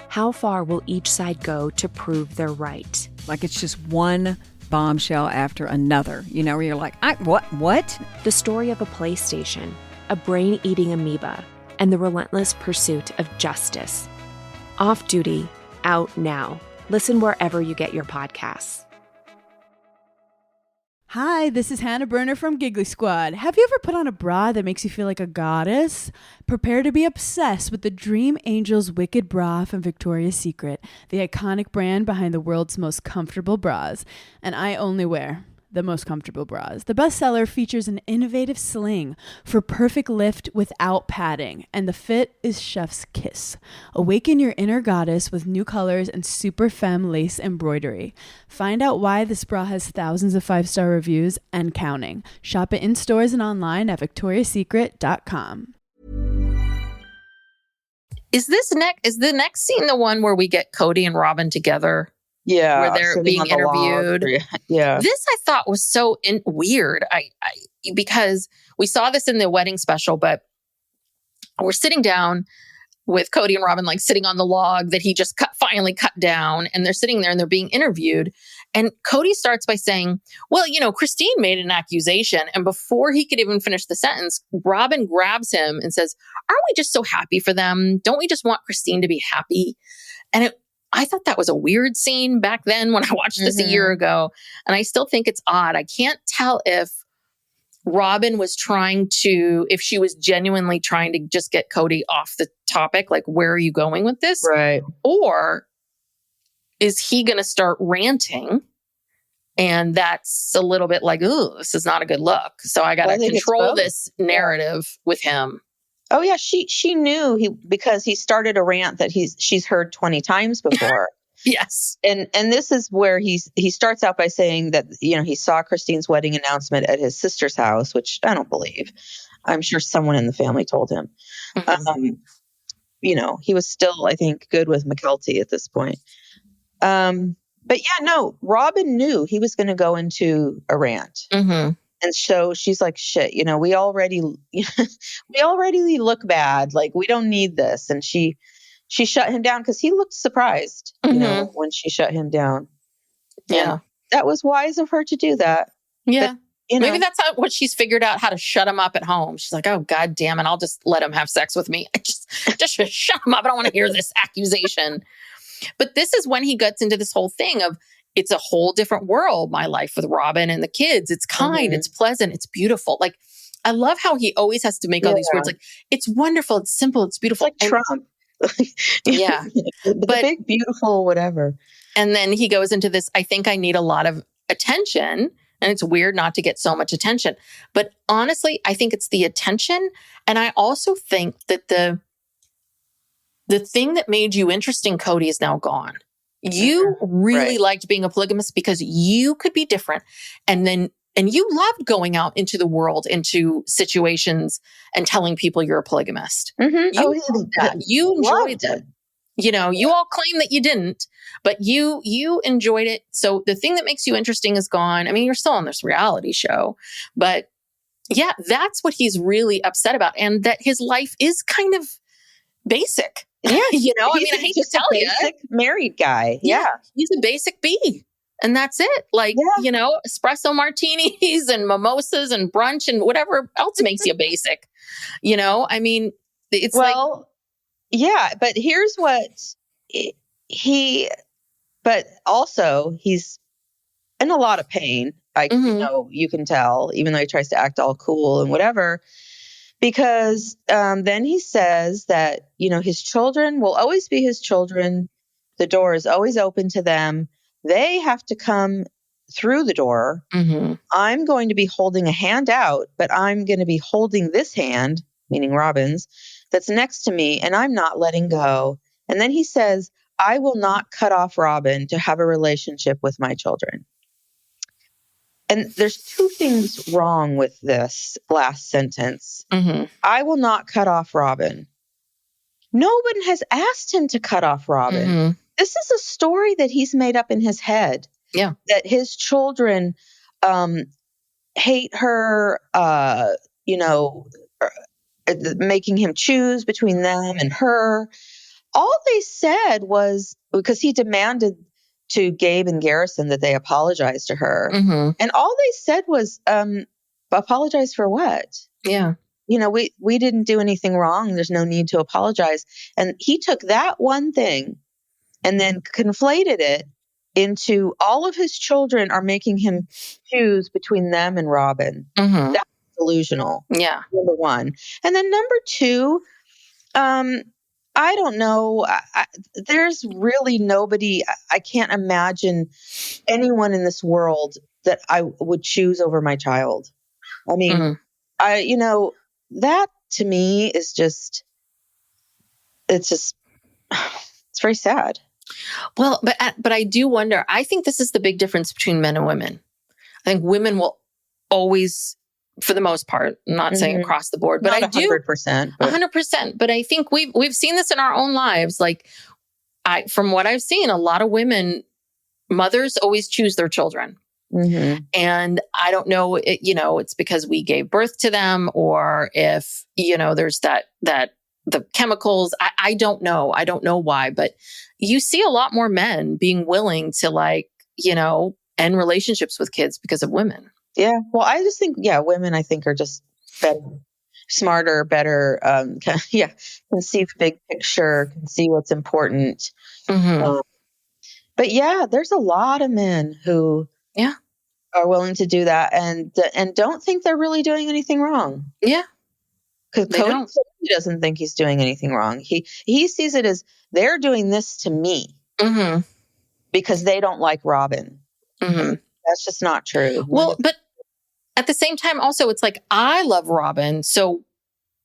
How far will each side go to prove they're right? Like it's just one bombshell after another, where you're like, what? The story of a PlayStation, a brain-eating amoeba, and the relentless pursuit of justice. Off Duty, out now. Listen wherever you get your podcasts. Hi, this is Hannah Burner from Giggly Squad. Have you ever put on a bra that makes you feel like a goddess? Prepare to be obsessed with the Dream Angels Wicked Bra from Victoria's Secret, the iconic brand behind the world's most comfortable bras. And I only wear the most comfortable bras. The bestseller features an innovative sling for perfect lift without padding, and the fit is chef's kiss. Awaken your inner goddess with new colors and super femme lace embroidery. Find out why this bra has thousands of 5-star reviews and counting. Shop it in stores and online at victoriasecret.com. Is the next scene the one where we get Kody and Robyn together? Yeah, where they're being interviewed. Yeah, this I thought was so weird. I because we saw this in the wedding special, but we're sitting down with Kody and Robyn, like sitting on the log that he just finally cut down, and they're sitting there and they're being interviewed. And Kody starts by saying, "Well, Christine made an accusation," and before he could even finish the sentence, Robyn grabs him and says, "Aren't we just so happy for them? Don't we just want Christine to be happy?" And I thought that was a weird scene back then when I watched this a year ago. And I still think it's odd. I can't tell if Robyn was if she was genuinely trying to just get Kody off the topic. Like, where are you going with this? Right. Or is he going to start ranting? And that's a little bit like, ooh, this is not a good look. So I got to control this narrative with him. Oh yeah, she knew because he started a rant that she's heard 20 times before. Yes. And this is where he starts out by saying that, he saw Christine's wedding announcement at his sister's house, which I don't believe. I'm sure someone in the family told him. Mm-hmm. He was still, I think, good with McKelty at this point. But yeah, no, Robyn knew he was going to go into a rant. Mm-hmm. And so she's like, shit, we already look bad. Like, we don't need this. And she shut him down because he looked surprised, when she shut him down. Yeah. And that was wise of her to do that. Yeah. But, maybe that's what she's figured out, how to shut him up at home. She's like, oh, God damn it. I'll just let him have sex with me. Just shut him up. I don't want to hear this accusation. But this is when he gets into this whole thing of, it's a whole different world, my life with Robyn and the kids. It's kind, it's pleasant, it's beautiful. Like, I love how he always has to make all these words like, it's wonderful, it's simple, it's beautiful. It's like Trump. Yeah. But big, beautiful, whatever. And then he goes into this, I think I need a lot of attention. And it's weird not to get so much attention. But honestly, I think it's the attention. And I also think that the thing that made you interesting, Kody, is now gone. You really liked being a polygamist because you could be different. And you loved going out into the world, into situations and telling people you're a polygamist. Mm-hmm. You enjoyed it. You all claim that you didn't, but you enjoyed it. So the thing that makes you interesting is gone. I mean, you're still on this reality show, but yeah, that's what he's really upset about. And that his life is kind of basic. Yeah, I mean, I hate to tell you, married guy. Yeah, he's a basic B, and that's it. Like, espresso martinis and mimosas and brunch and whatever else makes you basic. I mean, it's yeah. But here's what but also he's in a lot of pain. You can tell, even though he tries to act all cool and whatever. Because then he says that, his children will always be his children. The door is always open to them. They have to come through the door. Mm-hmm. I'm going to be holding a hand out, but I'm going to be holding this hand, meaning Robyn's, that's next to me, and I'm not letting go. And then he says, I will not cut off Robyn to have a relationship with my children. And there's two things wrong with this last sentence. Mm-hmm. I will not cut off Robyn. No one has asked him to cut off Robyn. Mm-hmm. This is a story that he's made up in his head. Yeah. That his children hate her, making him choose between them and her. All they said was, because he demanded to Gabe and Garrison that they apologize to her. Mm-hmm. And all they said was, apologize for what? Yeah. We didn't do anything wrong. There's no need to apologize. And he took that one thing and then conflated it into all of his children are making him choose between them and Robyn. Mm-hmm. That's delusional. Yeah. Number one. And then number two, I don't know. There's really nobody. I can't imagine anyone in this world that I would choose over my child. I mean, that to me is just, it's very sad. Well, but I do wonder, I think this is the big difference between men and women. I think women will always, for the most part, I'm not saying across the board, but not I do 100%. 100%. But I think we've seen this in our own lives. Like from what I've seen, a lot of women, mothers always choose their children. Mm-hmm. And I don't know, it's because we gave birth to them, or if, there's that the chemicals. I don't know. I don't know why, but you see a lot more men being willing to end relationships with kids because of women. Yeah. Well, I just think, women, I think, are just better, smarter, better, can see the big picture, can see what's important. Mm-hmm. But there's a lot of men who are willing to do that and don't think they're really doing anything wrong. Yeah. Because Kody doesn't think he's doing anything wrong. He sees it as they're doing this to me because they don't like Robyn. Mm-hmm. That's just not true. Well, but at the same time, also, it's like, I love Robyn, so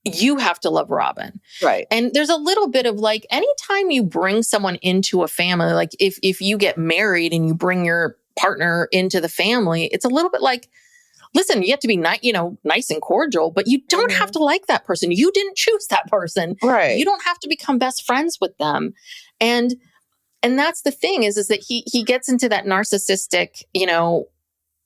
you have to love Robyn. Right. And there's a little bit of like, anytime you bring someone into a family, like if you get married and you bring your partner into the family, it's a little bit like, listen, you have to be nice and cordial, but you don't have to like that person. You didn't choose that person. Right. You don't have to become best friends with them. And that's the thing is that he gets into that narcissistic,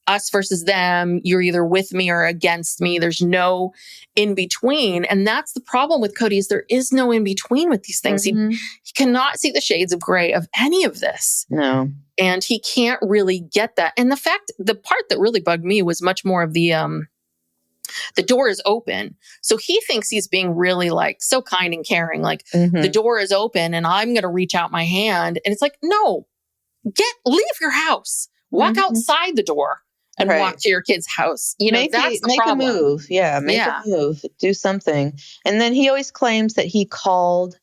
us versus them. You're either with me or against me. There's no in between. And that's the problem with Kody, is there is no in between with these things. Mm-hmm. He cannot see the shades of gray of any of this. No. And he can't really get that. And the part that really bugged me was much more of the door is open. So he thinks he's being really like so kind and caring. Like the door is open and I'm going to reach out my hand. And it's like, no, leave your house, walk outside the door and walk to your kid's house. That's the problem. Make a move. Yeah. Make a move. Do something. And then he always claims that he called.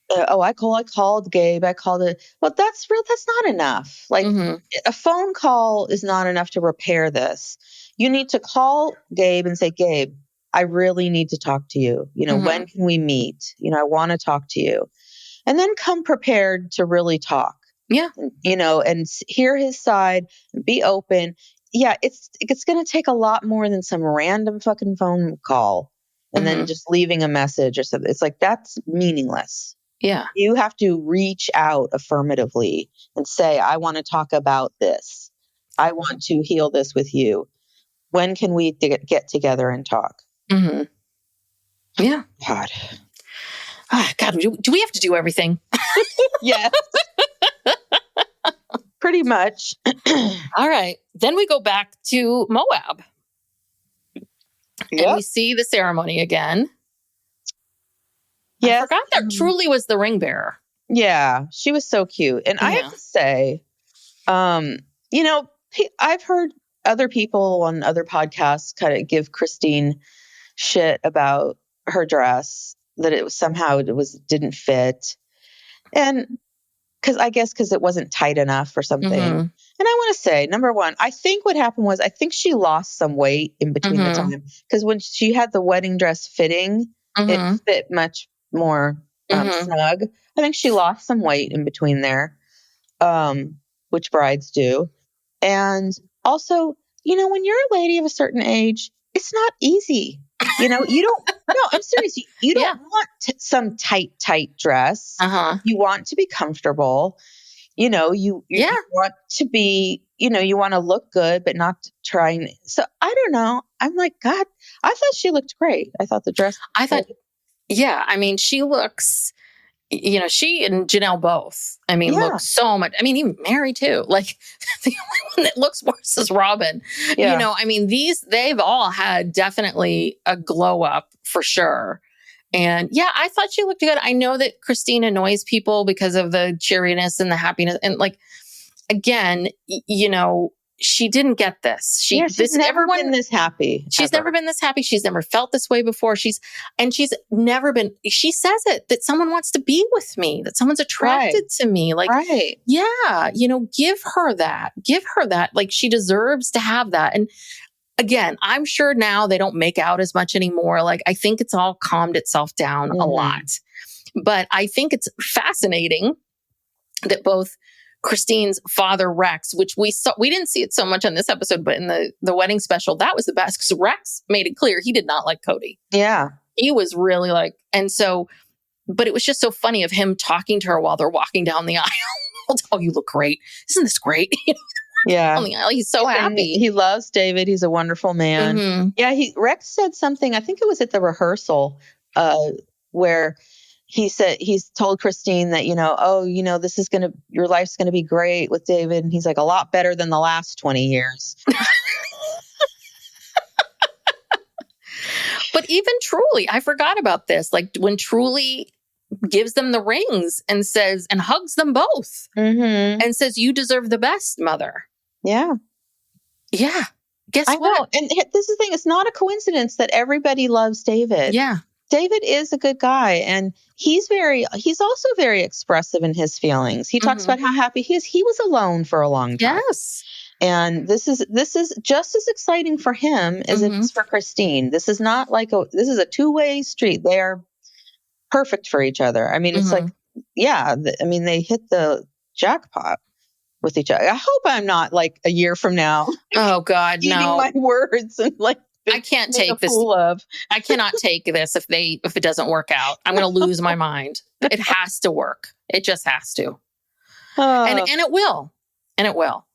I called Gabe. I called it. Well, that's not enough. Like a phone call is not enough to repair this. You need to call Gabe and say, Gabe, I really need to talk to you. When can we meet? I want to talk to you. And then come prepared to really talk. Yeah. And hear his side, be open. Yeah. It's going to take a lot more than some random fucking phone call and then just leaving a message or something. It's like, that's meaningless. Yeah. You have to reach out affirmatively and say, I want to talk about this. I want to heal this with you. When can we get together and talk? Mm-hmm. Yeah. God. God, do we have to do everything? Yes. Pretty much. All right. Then we go back to Moab. And we see the ceremony again. Yes. I forgot that Truly was the ring bearer. Yeah, she was so cute. And I have to say, I've heard other people on other podcasts kind of give Christine shit about her dress, that it was didn't fit. And because it wasn't tight enough or something. And I want to say, number one, I think what happened was, I think she lost some weight in between the time. Because when she had the wedding dress fitting, it fit much more snug. I think she lost some weight in between there, which brides do. And also, when you're a lady of a certain age, it's not easy. You don't, no, I'm serious. You don't want some tight dress. You want to be comfortable. you want to be, you want to look good, but not trying. So I don't know. I'm like, God, I thought she looked great. I thought the dress. I mean, she looks, she and Janelle both, look so much. I mean, even Meri too. Like the only one that looks worse is Robyn. Yeah. They've all had definitely a glow up for sure. And I thought she looked good. I know that Christine annoys people because of the cheeriness and the happiness. And like, again, she didn't get this. She's never been this happy. She's never been this happy. She's never felt this way before. She's never been, she says it, that someone wants to be with me, that someone's attracted to me. Like, give her that. Give her that. Like, she deserves to have that. And again, I'm sure now they don't make out as much anymore. Like, I think it's all calmed itself down a lot. But I think it's fascinating that both Christine's father, Rex, which we didn't see it so much on this episode, but in the wedding special, that was the best because Rex made it clear he did not like Kody. Yeah. He was really like, and so, but it was just so funny of him talking to her while they're walking down the aisle. Oh, you look great. Isn't this great? Yeah. On the aisle. He's so happy. He loves David. He's a wonderful man. Mm-hmm. Yeah. Rex said something, I think it was at the rehearsal, where he's told Christine that, your life's going to be great with David. And he's like, a lot better than the last 20 years. But even Truly, I forgot about this. Like when Truly gives them the rings and says, and hugs them both and says, you deserve the best, mother. Yeah. Yeah. Guess I what? know. And this is the thing. It's not a coincidence that everybody loves David. Yeah. David is a good guy, and he's also very expressive in his feelings. He talks about how happy he is. He was alone for a long time. Yes. And this is just as exciting for him as it is for Christine. This is not this is a two-way street. They are perfect for each other. I mean, it's like, they hit the jackpot with each other. I hope I'm not like a year from now. Oh God, eating my words and like, I can't take this. I cannot take this if it doesn't work out. I'm going to lose my mind. It has to work. It just has to. And it will. And it will.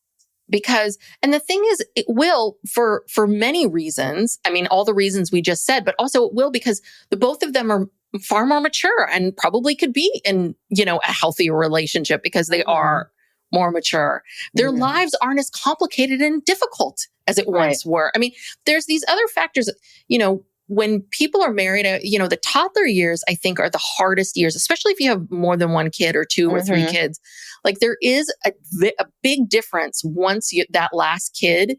Because, and the thing is, it will for many reasons. I mean, all the reasons we just said, but also it will because the both of them are far more mature and probably could be in, a healthier relationship because they are more mature. Their lives aren't as complicated and difficult as it once were. I mean, there's these other factors, when people are married, the toddler years, I think, are the hardest years, especially if you have more than one kid or two or three kids. Like there is a big difference once that last kid,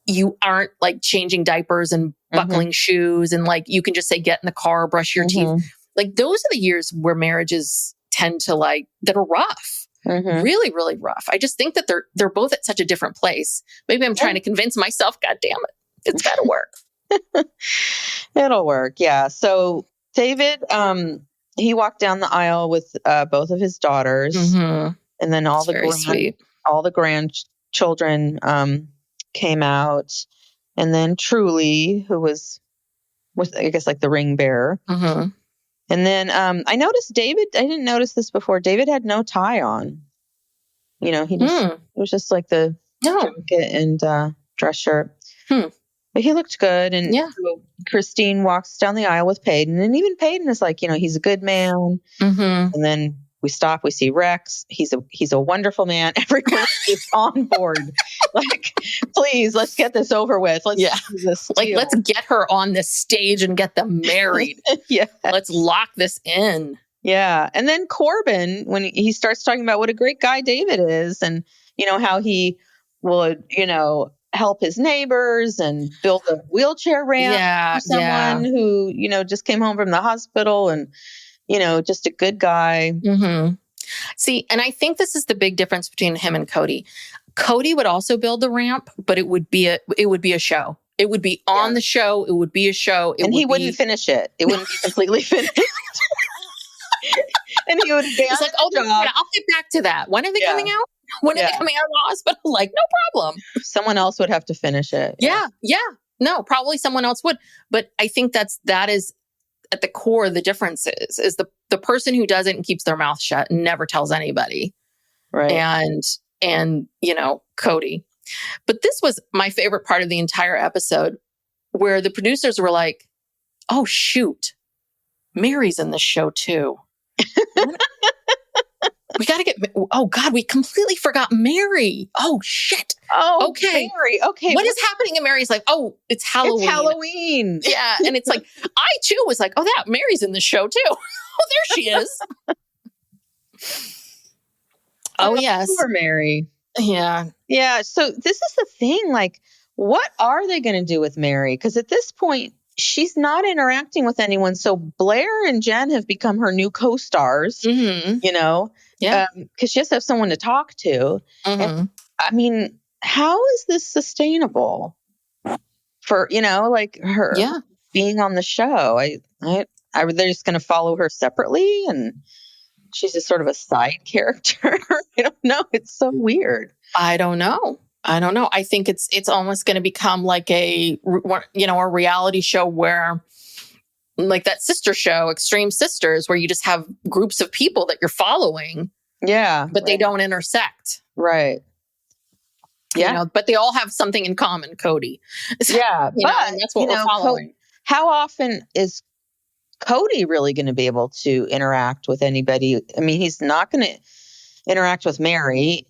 you aren't like changing diapers and buckling shoes and like you can just say, get in the car, brush your teeth. Like those are the years where marriages tend to that are rough. Really, really rough. I just think that they're both at such a different place. Maybe I'm trying to convince myself, God damn it, it's got to work. It'll work. Yeah. So David, he walked down the aisle with both of his daughters, and then all the grandchildren came out, and then Truly, who was I guess like the ring bearer. And then I noticed David, I didn't notice this before, David had no tie on. He just, it was just like the jacket and dress shirt. But he looked good. And so Christine walks down the aisle with Peyton. And even Peyton is like, he's a good man. And then we stop, we see Rex. He's a wonderful man. Everyone is on board. Like, please, let's get this over with. Let's do this. Let's get her on this stage and get them married. Let's lock this in. Yeah. And then Corbin, when he starts talking about what a great guy David is and, how he would, help his neighbors and build a wheelchair ramp for someone who, just came home from the hospital and, just a good guy. See, and I think this is the big difference between him and Kody. Kody would also build the ramp, but it would be a show. It would be on the show. It would be a show. And he wouldn't finish it. It wouldn't be completely finished. And he would be like, I'll get back to that. When are they coming out? When are they coming out of the hospital? Like, no problem. Someone else would have to finish it. Yeah. No, probably someone else would. But I think that is at the core of the difference is the person who does it and keeps their mouth shut and never tells anybody. Right. And Kody. But this was my favorite part of the entire episode, where the producers were like, oh, shoot, Meri's in the show too. We got to get, oh God, we completely forgot Meri. Oh shit. Oh, okay. Meri. Okay. What is happening? And Meri's like, oh, it's Halloween. It's Halloween. Yeah. And it's like, I too was like, oh, that Meri's in the show too. Oh, there she is. Oh, yes. Poor Meri. Yeah. Yeah. So this is the thing. Like, what are they going to do with Meri? Because at this point, she's not interacting with anyone. So Blair and Jen have become her new co-stars, Yeah. Because she has to have someone to talk to. And, I mean, how is this sustainable for, like her being on the show? They're just going to follow her separately and she's just sort of a side character. I don't know. It's so weird. I don't know. I think it's almost going to become like a reality show where, like that sister show, Extreme Sisters, where you just have groups of people that you're following. Yeah. But they don't intersect. Right. Yeah. But they all have something in common, Kody. Yeah. And that's what we're following. How often is Kody really going to be able to interact with anybody? I mean, he's not going to interact with Meri.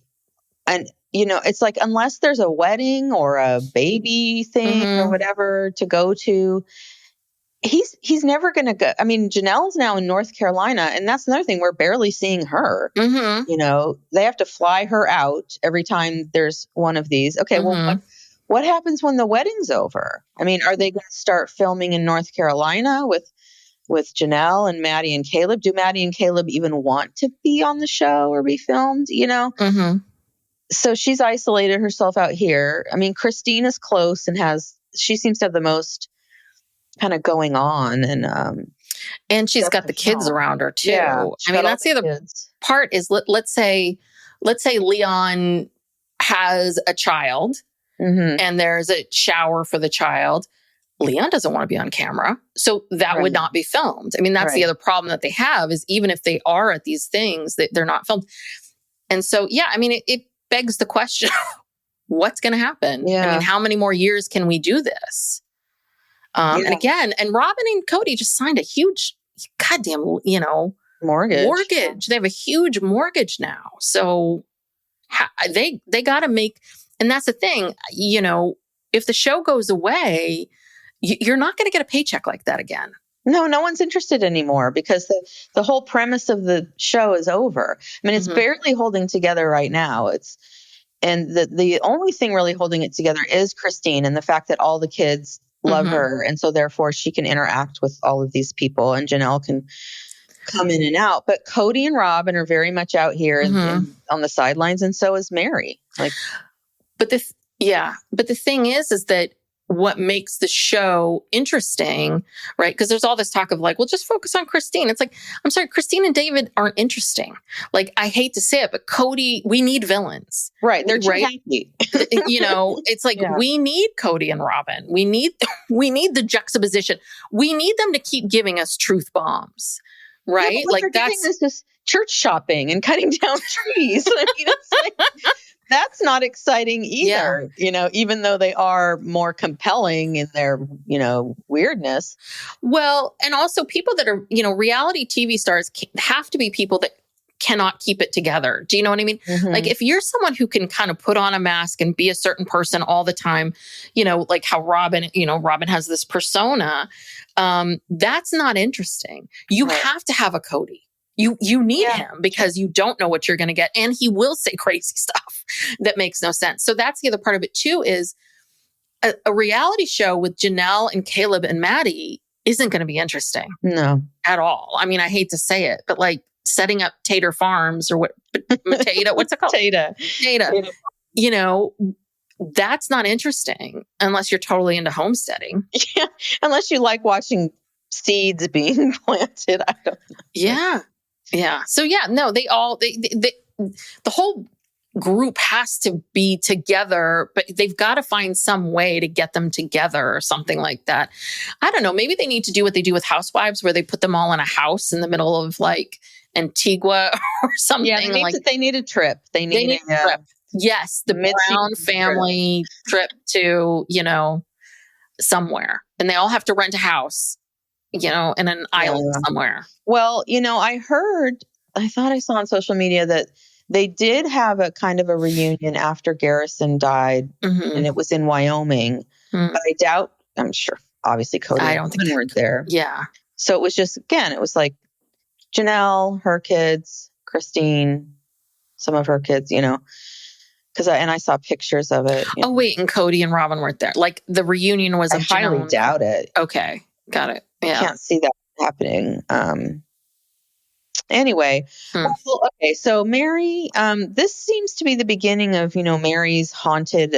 And, it's like, unless there's a wedding or a baby thing or whatever to go to, he's never going to go. I mean, Janelle's now in North Carolina, and that's another thing. We're barely seeing her. They have to fly her out every time there's one of these. Okay, well, what happens when the wedding's over? I mean, are they going to start filming in North Carolina with Janelle and Maddie and Caleb? Do Maddie and Caleb even want to be on the show or be filmed? So she's isolated herself out here. I mean, Christine is close and she seems to have the most kind of going on, and she's got the kids around her too. Yeah, I mean, that's the other part is let's say Leon has a child and there's a shower for the child. Leon doesn't want to be on camera. So that would not be filmed. I mean, that's the other problem that they have is even if they are at these things, they're not filmed. And so, yeah, I mean, it begs the question, what's going to happen? Yeah. I mean, how many more years can we do this? And again, and Robyn and Kody just signed a huge, goddamn, mortgage. They have a huge mortgage now. So they got to make, and that's the thing, if the show goes away, you're not going to get a paycheck like that again. No one's interested anymore because the whole premise of the show is over. I mean, it's barely holding together right now. And the only thing really holding it together is Christine and the fact that all the kids love her. And so therefore she can interact with all of these people and Janelle can come in and out. But Kody and Robyn are very much out here and on the sidelines. And so is Meri. But the thing is that what makes the show interesting, right? Because there's all this talk of like, well, just focus on Christine. It's like, I'm sorry, Christine and David aren't interesting. Like, I hate to say it, but Kody, we need villains. Right. They're too happy. It's like, we need Kody and Robyn. We need the juxtaposition. We need them to keep giving us truth bombs, right? Yeah, like that's this church shopping and cutting down trees. I mean, it's like, that's not exciting either, even though they are more compelling in their, weirdness. Well, and also people that are, reality TV stars have to be people that cannot keep it together. Do you know what I mean? Like if you're someone who can kind of put on a mask and be a certain person all the time, like how Robyn has this persona, that's not interesting. You have to have a Kody. You need him because you don't know what you're going to get. And he will say crazy stuff that makes no sense. So that's the other part of it too, is a reality show with Janelle and Caleb and Maddie isn't going to be interesting. No. At all. I mean, I hate to say it, but like setting up Tater Farms or Potato, what's it called? Tater. That's not interesting unless you're totally into homesteading. Yeah. Unless you like watching seeds being planted. I don't know. Yeah. Yeah. So the whole group has to be together, but they've got to find some way to get them together or something like that. I don't know. Maybe they need to do what they do with Housewives, where they put them all in a house in the middle of like Antigua or something. Yeah, they need a trip. They need a trip. Yes, the Brown family trip to, somewhere. And they all have to rent a house, in an island somewhere. Well, I thought I saw on social media that they did have a kind of a reunion after Garrison died, and it was in Wyoming. But I doubt, I'm sure, obviously Kody and Robyn weren't there. Yeah. So it was just, again, it was like Janelle, her kids, Christine, some of her kids, because I saw pictures of it. Oh, wait, and Kody and Robyn weren't there. Like the reunion was. I highly doubt it. Okay, got it. Yeah, can't see that happening. Anyway, well, okay. So Meri, this seems to be the beginning of Meri's haunted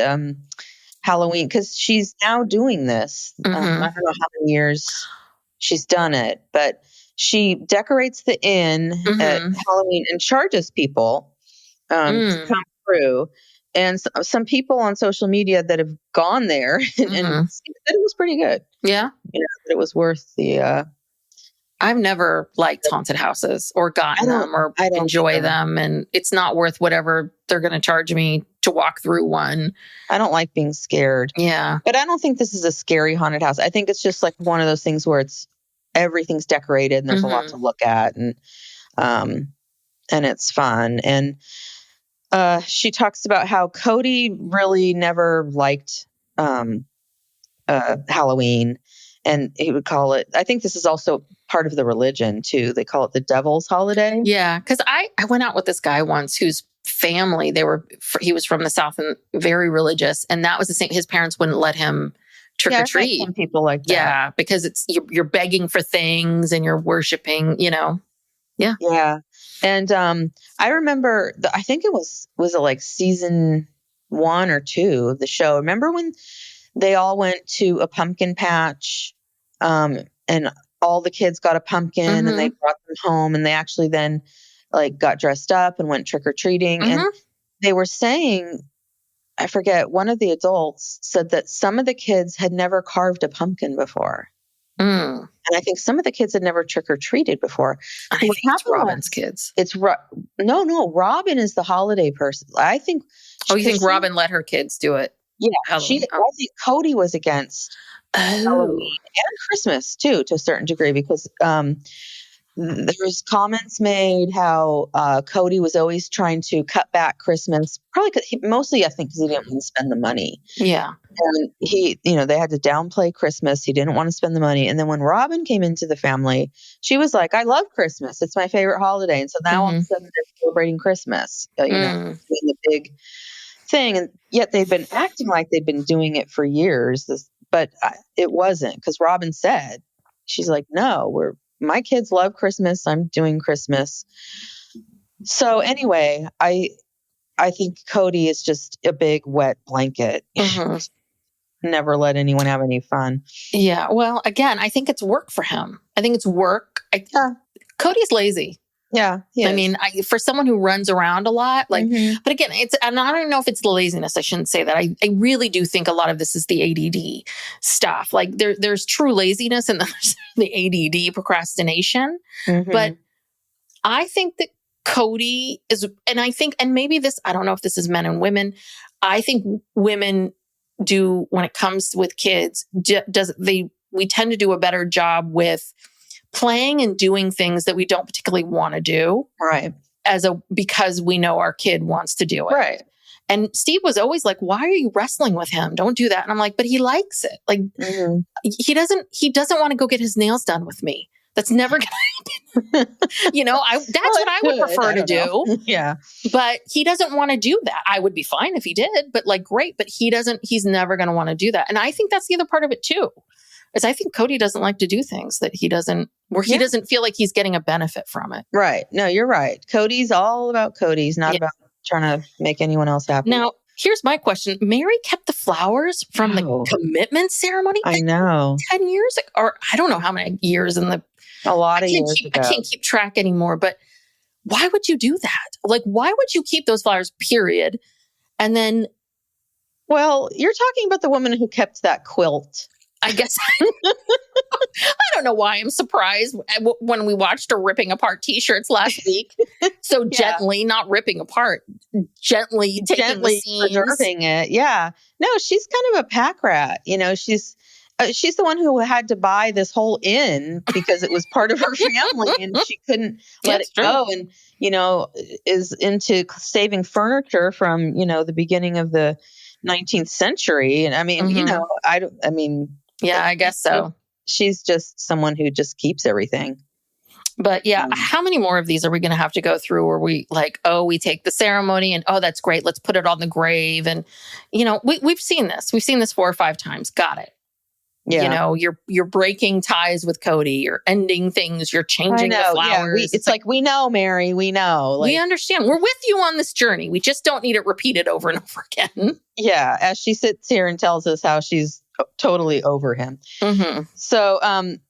Halloween, because she's now doing this. I don't know how many years she's done it, but she decorates the inn at Halloween and charges people to come through. And some people on social media that have gone there and said it was pretty good. Yeah. That it was worth the... I've never liked haunted houses or gotten them or enjoy them. And it's not worth whatever they're going to charge me to walk through one. I don't like being scared. Yeah. But I don't think this is a scary haunted house. I think it's just like one of those things where everything's decorated and there's a lot to look at, and it's fun. And she talks about how Kody really never liked Halloween, and he would call it, I think this is also part of the religion too. They call it the devil's holiday. Yeah. Cause I went out with this guy once whose family, he was from the South and very religious. And that was the same. His parents wouldn't let him trick or treat. Some people like that. Yeah. Because you're begging for things and you're worshiping, Yeah. Yeah. And I remember, I think it was it like season 1 or 2 of the show. Remember when they all went to a pumpkin patch, and all the kids got a pumpkin and they brought them home, and they actually then like got dressed up and went trick-or-treating. And they were saying, I forget, one of the adults said that some of the kids had never carved a pumpkin before. And I think some of the kids had never trick-or-treated before. I think it's Robyn's kids. No, Robyn is the holiday person. I think. Oh, you think Robyn let her kids do it? Yeah. I think Kody was against Halloween and Christmas too, to a certain degree, because there's comments made how Kody was always trying to cut back Christmas, probably mostly I think because he didn't want to spend the money. Yeah. And they had to downplay Christmas. He didn't want to spend the money. And then when Robyn came into the family, she was like, I love Christmas. It's my favorite holiday. And so now all of a sudden they're celebrating Christmas, doing the big thing. And yet they've been acting like they've been doing it for years. But it wasn't, because Robyn said, she's like, no, my kids love Christmas. I'm doing Christmas. So anyway, I think Kody is just a big wet blanket. Never let anyone have any fun. Yeah. Well, again, I think it's work for him. I think it's work. Cody's lazy. Yeah. I mean, for someone who runs around a lot, but again, and I don't know if it's the laziness. I shouldn't say that. I really do think a lot of this is the ADD stuff. Like there's true laziness and there's the ADD procrastination. But I think that Kody is, and maybe this, I don't know if this is men and women. I think women do, when it comes with kids, we tend to do a better job with playing and doing things that we don't particularly want to do. Right. Because we know our kid wants to do it. Right. And Steve was always like, why are you wrestling with him? Don't do that. And I'm like, but he likes it. Like he doesn't want to go get his nails done with me. That's never going to happen. That's what I would prefer to do. Yeah. But he doesn't want to do that. I would be fine if he did, but great. But he's never going to want to do that. And I think that's the other part of it too. Is I think Kody doesn't like to do things that he doesn't feel like he's getting a benefit from it. Right. No, you're right. Cody's all about Kody. He's not about trying to make anyone else happy. Now, here's my question. Meri kept the flowers from the commitment ceremony. I know. 10 years ago, or I don't know how many years a lot of years ago. I can't keep track anymore, but why would you do that? Like, why would you keep those flowers, period? And then. Well, you're talking about the woman who kept that quilt. I guess I don't know why I'm surprised when we watched her ripping apart t-shirts last week. So gently, not ripping apart, gently taking the seams. Preserving it. Yeah. No, she's kind of a pack rat. You know, she's the one who had to buy this whole inn because it was part of her family and she couldn't let it go. And, you know, is into saving furniture from, you know, the beginning of the 19th century. And I mean, you know, yeah, I guess so. She's just someone who just keeps everything. But yeah, how many more of these are we going to have to go through where we like, oh, we take the ceremony and, oh, that's great, let's put it on the grave. And, you know, we've seen this. We've seen this 4 or 5 times. Got it. Yeah. You know, you're breaking ties with Kody. You're ending things. You're changing the flowers. Yeah, it's like, we know, Meri. We know. Like, we understand. We're with you on this journey. We just don't need it repeated over and over again. Yeah. As she sits here and tells us how she's totally over him. So, and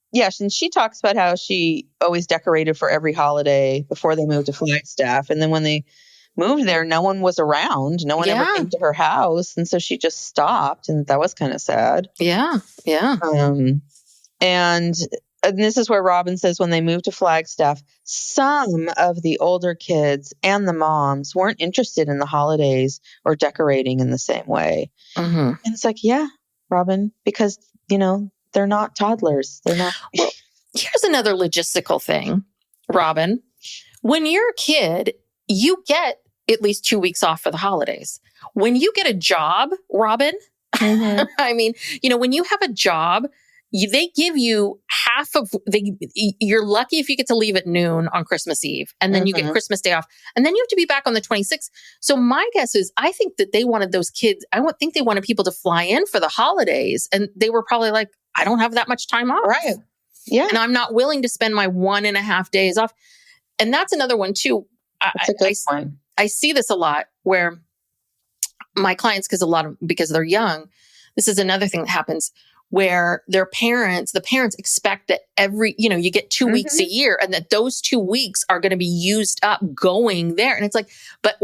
she talks about how she always decorated for every holiday before they moved to Flagstaff. And then when they moved there, no one was around. No one ever came to her house. And so she just stopped. And that was kind of sad. Yeah. Yeah. And this is where Robyn says when they moved to Flagstaff, some of the older kids and the moms weren't interested in the holidays or decorating in the same way. And it's like, yeah, Robyn, because, you know, they're not toddlers. They're not. Well, here's another logistical thing, Robyn. When you're a kid, you get at least 2 weeks off for the holidays. When you get a job, Robyn, I mean, you know, when you have a job, they give you you're lucky if you get to leave at noon on Christmas Eve, and then you get Christmas Day off, and then you have to be back on the 26th. So my guess is, I think that they wanted those kids, I would think they wanted people to fly in for the holidays, and they were probably like, I don't have that much time off. Right. Yeah. And I'm not willing to spend my 1.5 days off. And that's another one too. That's a good point. I see this a lot where my clients, because they're young, this is another thing that happens where the parents expect that you get 2 weeks a year, and that those 2 weeks are going to be used up going there. And it's like, but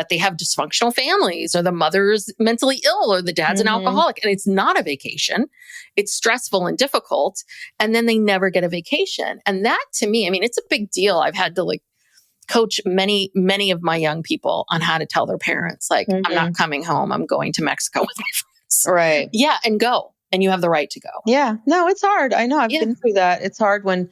they have dysfunctional families, or the mother's mentally ill, or the dad's an alcoholic, and it's not a vacation. It's stressful and difficult. And then they never get a vacation. And that, to me, I mean, it's a big deal. I've had to coach many, many of my young people on how to tell their parents, I'm not coming home. I'm going to Mexico with my friends. Right. Yeah. And go. And you have the right to go. Yeah. No, it's hard. I know. I've been through that. It's hard when,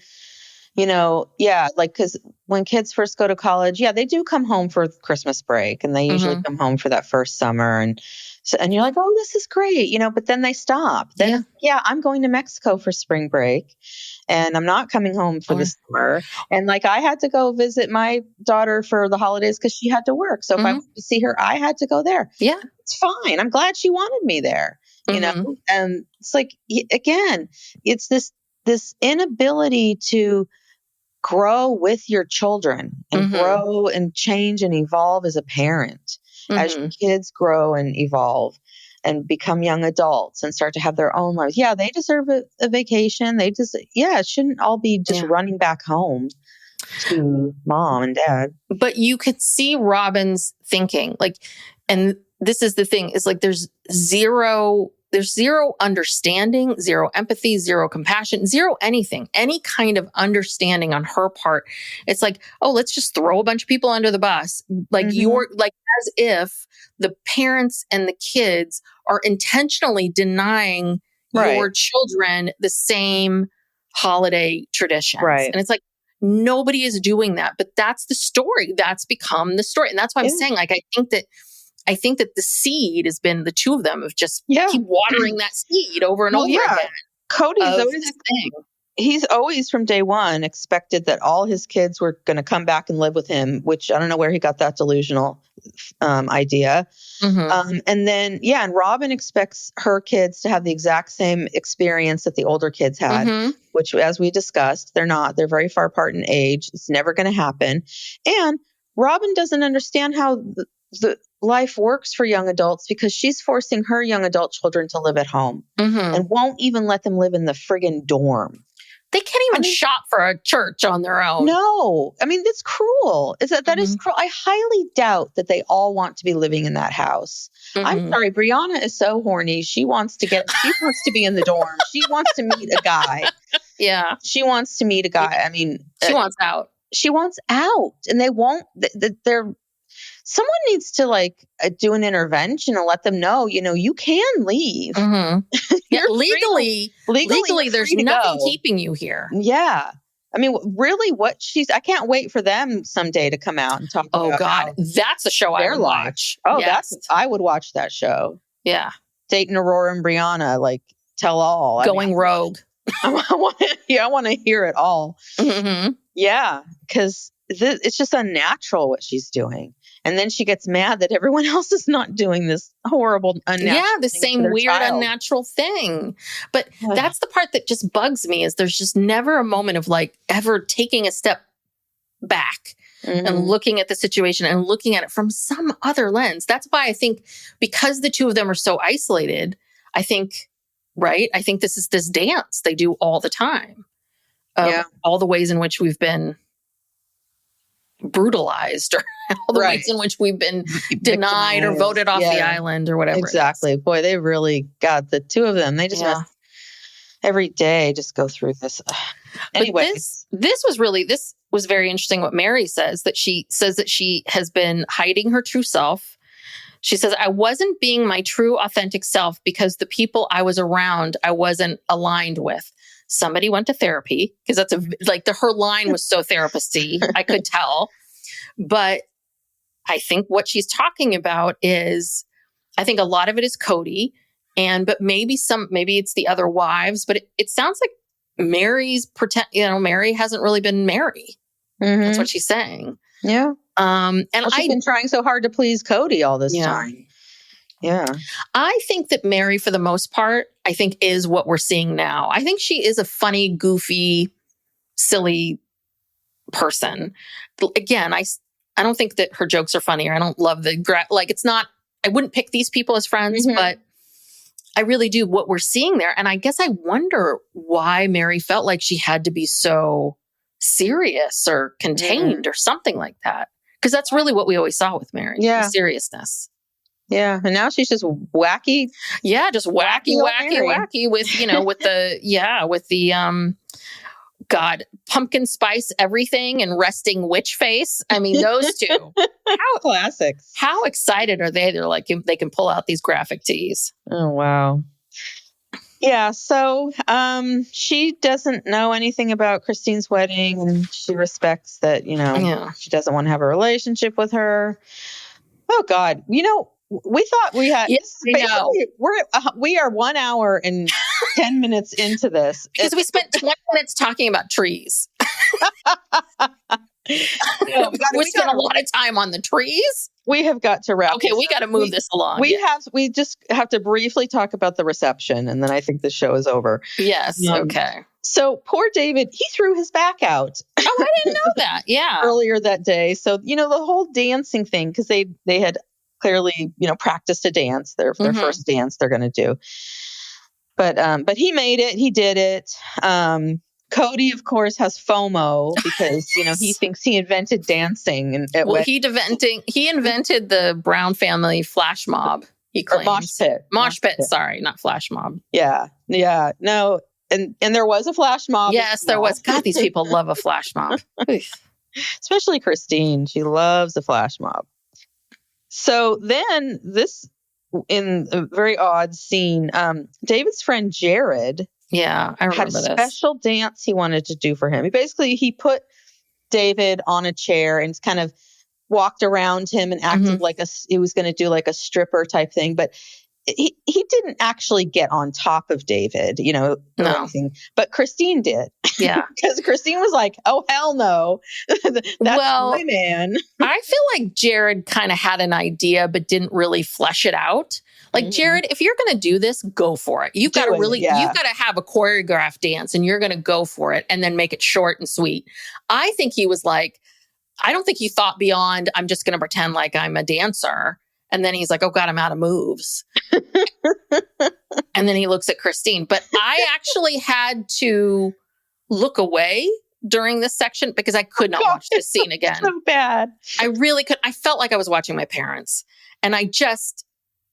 because when kids first go to college, they do come home for Christmas break, and they usually come home for that first summer. And you're like, oh, this is great, but then they stop. Then, I'm going to Mexico for spring break, and I'm not coming home for the summer. And I had to go visit my daughter for the holidays because she had to work. So if I wanted to see her, I had to go there. Yeah. It's fine. I'm glad she wanted me there. And it's again, it's this inability to grow with your children and grow and change and evolve as a parent as your kids grow and evolve and become young adults and start to have their own lives. Yeah, they deserve a vacation. It shouldn't all be just running back home to mom and dad. But you could see Robyn's thinking, and this is the thing, is there's zero understanding, zero empathy, zero compassion, zero anything, any kind of understanding on her part. It's oh, let's just throw a bunch of people under the bus. As if the parents and the kids are intentionally denying your children the same holiday traditions. Right. And it's nobody is doing that, but that's the story. That's become the story. And that's why I'm saying, I think that the seed has been the two of them of just keep watering that seed over and over again. Kody's he's always from day one expected that all his kids were going to come back and live with him, which I don't know where he got that delusional idea. And then, and Robyn expects her kids to have the exact same experience that the older kids had, which, as we discussed, they're not. They're very far apart in age. It's never going to happen. And Robyn doesn't understand how the life works for young adults because she's forcing her young adult children to live at home and won't even let them live in the friggin' dorm. They can't even shop for a church on their own. No. I mean, that's cruel. That is cruel. I highly doubt that they all want to be living in that house. I'm sorry. Brianna is so horny. She wants to be in the dorm. She wants to meet a guy. Yeah. She wants to meet a guy. I mean, she wants out. She wants out. And they won't, someone needs to do an intervention and let them know, you can leave. Yeah, legally, there's nothing keeping you here. Yeah. I mean, really I can't wait for them someday to come out and talk about. Oh God, that's a show I would watch. Oh, yes. I would watch that show. Yeah. Dayton, Aurora, and Brianna, tell all. Going rogue. I want to hear it all. Yeah, because it's just unnatural what she's doing. And then she gets mad that everyone else is not doing this horrible, unnatural the same weird, unnatural thing. But that's the part that just bugs me is there's just never a moment of ever taking a step back and looking at the situation and looking at it from some other lens. That's why I think because the two of them are so isolated, I think this is this dance they do all the time. All the ways in which we've been brutalized or all the ways in which we've been denied or voted off the island or whatever. Exactly. Boy, they really got the two of them. They just must every day just go through this. Anyway, this was very interesting what Meri says, that she says that she has been hiding her true self. She says, I wasn't being my true authentic self because the people I was around, I wasn't aligned with. Somebody went to therapy because that's her line was so therapist-y. I could tell. But I think what she's talking about is, I think a lot of it is Kody but maybe it's the other wives, but it sounds like Meri hasn't really been Meri. That's what she's saying. Yeah. And she's been trying so hard to please Kody all this time. Yeah. I think that Meri, for the most part, is what we're seeing now. I think she is a funny, goofy, silly person. Again, I don't think that her jokes are funny, or I don't love it's not, I wouldn't pick these people as friends, but I really do what we're seeing there. And I guess I wonder why Meri felt like she had to be so serious or contained or something like that. Because that's really what we always saw with Meri, the seriousness. Yeah, and now she's just wacky. Yeah, just wacky with the pumpkin spice everything and resting witch face. I mean, those two. Classics. How excited are they? They're like, they can pull out these graphic tees. Oh, wow. Yeah, so she doesn't know anything about Christine's wedding, and she respects that, she doesn't want to have a relationship with her. Oh, God. We thought we had. Yes, we are 1 hour and 10 minutes into this because we spent 20 minutes talking about trees. We spent a lot of time on the trees. We have got to wrap. Okay, we got to move this along. We just have to briefly talk about the reception, and then I think the show is over. Yes. Okay. So poor David, he threw his back out. Oh, I didn't know that. Yeah. Earlier that day. So the whole dancing thing, because they had clearly, practiced a dance, their first dance they're going to do. But he made it. He did it. Kody, of course, has FOMO because, he thinks he invented dancing. He invented the Brown family flash mob, he claims. Mosh pit. Sorry, not flash mob. Yeah. Yeah. No. And there was a flash mob. Yes, there was. God, these people love a flash mob. Especially Christine. She loves a flash mob. So then in a very odd scene, David's friend Jared I remember had a special dance he wanted to do for him. He put David on a chair and kind of walked around him and acted like he was going to do like a stripper type thing. But he didn't actually get on top of David, or anything. But Christine did. Yeah. Because Christine was like, oh, hell no. That's my man. I feel like Jared kind of had an idea, but didn't really flesh it out. Like, Jared, if you're going to do this, go for it. You've got to you've got to have a choreographed dance, and you're going to go for it and then make it short and sweet. I think he was like, I don't think he thought beyond, I'm just going to pretend like I'm a dancer. And then he's like, oh, God, I'm out of moves. And then he looks at Christine. But I actually had to look away during this section because I could not watch this scene again. So bad. I really could. I felt like I was watching my parents, and I just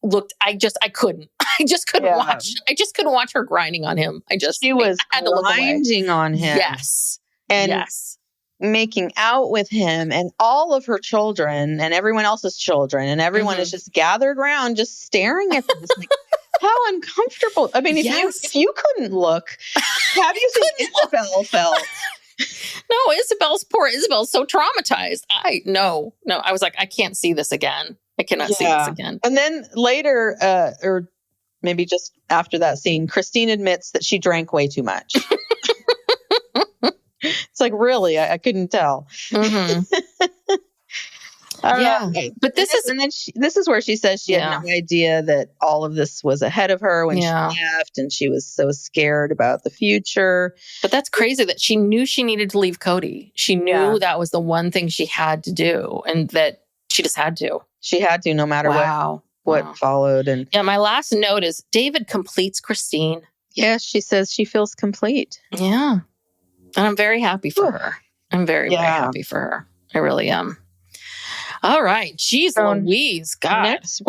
looked. I couldn't. I just couldn't watch. I just couldn't watch her grinding on him. She was I had to look away. grinding on him. Yes. And yes. Making out with him and all of her children and everyone else's children. And everyone is just gathered around, just staring at this. Like, how uncomfortable. I mean, if you couldn't look, have you seen Isabel felt? No, Isabel's so traumatized. No. I was like, I can't see this again. I cannot see this again. And then later, or maybe just after that scene, Christine admits that she drank way too much. It's like, really? I couldn't tell. But this is where she says she had no idea that all of this was ahead of her when she left, and she was so scared about the future. But that's crazy that she knew she needed to leave Kody. She knew that was the one thing she had to do, and that she just had to. She had to, no matter what followed. And my last note is David completes Christine. Yeah, she says she feels complete. Yeah. And I'm very happy for her. I'm very, very happy for her. I really am. All right. Jeez Louise. God. Next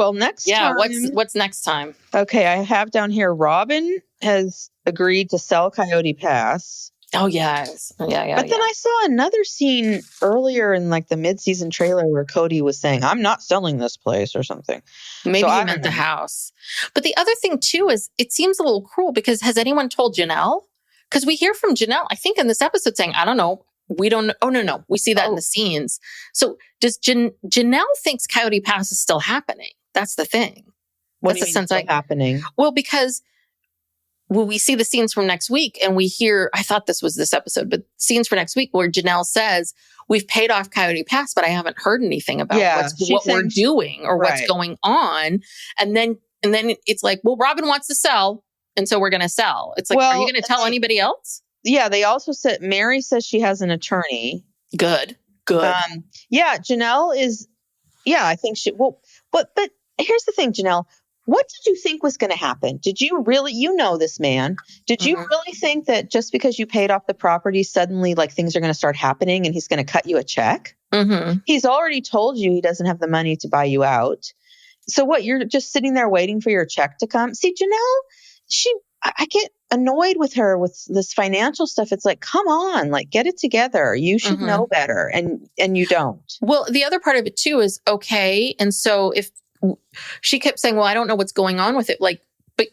time. What's next time? Okay. I have down here, Robyn has agreed to sell Coyote Pass. Oh, yes. Yeah. But then I saw another scene earlier in like the mid-season trailer where Kody was saying, I'm not selling this place or something. Maybe he meant the house. But the other thing too is it seems a little cruel because has anyone told Janelle? Because we hear from Janelle, I think in this episode saying, I don't know. We don't know. Oh, no. We see that in the scenes. So does Janelle thinks Coyote Pass is still happening? That's the thing. What's the sense happening? Well, because we see the scenes from next week and we hear, I thought this was this episode, but scenes for next week where Janelle says, we've paid off Coyote Pass, but I haven't heard anything about what we're doing or what's going on. And then it's like, well, Robyn wants to sell. And so we're going to sell. It's like, are you going to tell anybody else? Yeah. They also said, Meri says she has an attorney. Good. Janelle is, I think she, but here's the thing, Janelle, what did you think was going to happen? Did you really, this man, did you really think that just because you paid off the property, suddenly like things are going to start happening and he's going to cut you a check? He's already told you he doesn't have the money to buy you out. So what, you're just sitting there waiting for your check to come? See, Janelle, I get annoyed with her with this financial stuff. It's like, come on, like get it together. You should know better. And you don't. Well, the other part of it too is okay. And so if she kept saying, well, I don't know what's going on with it. Like, but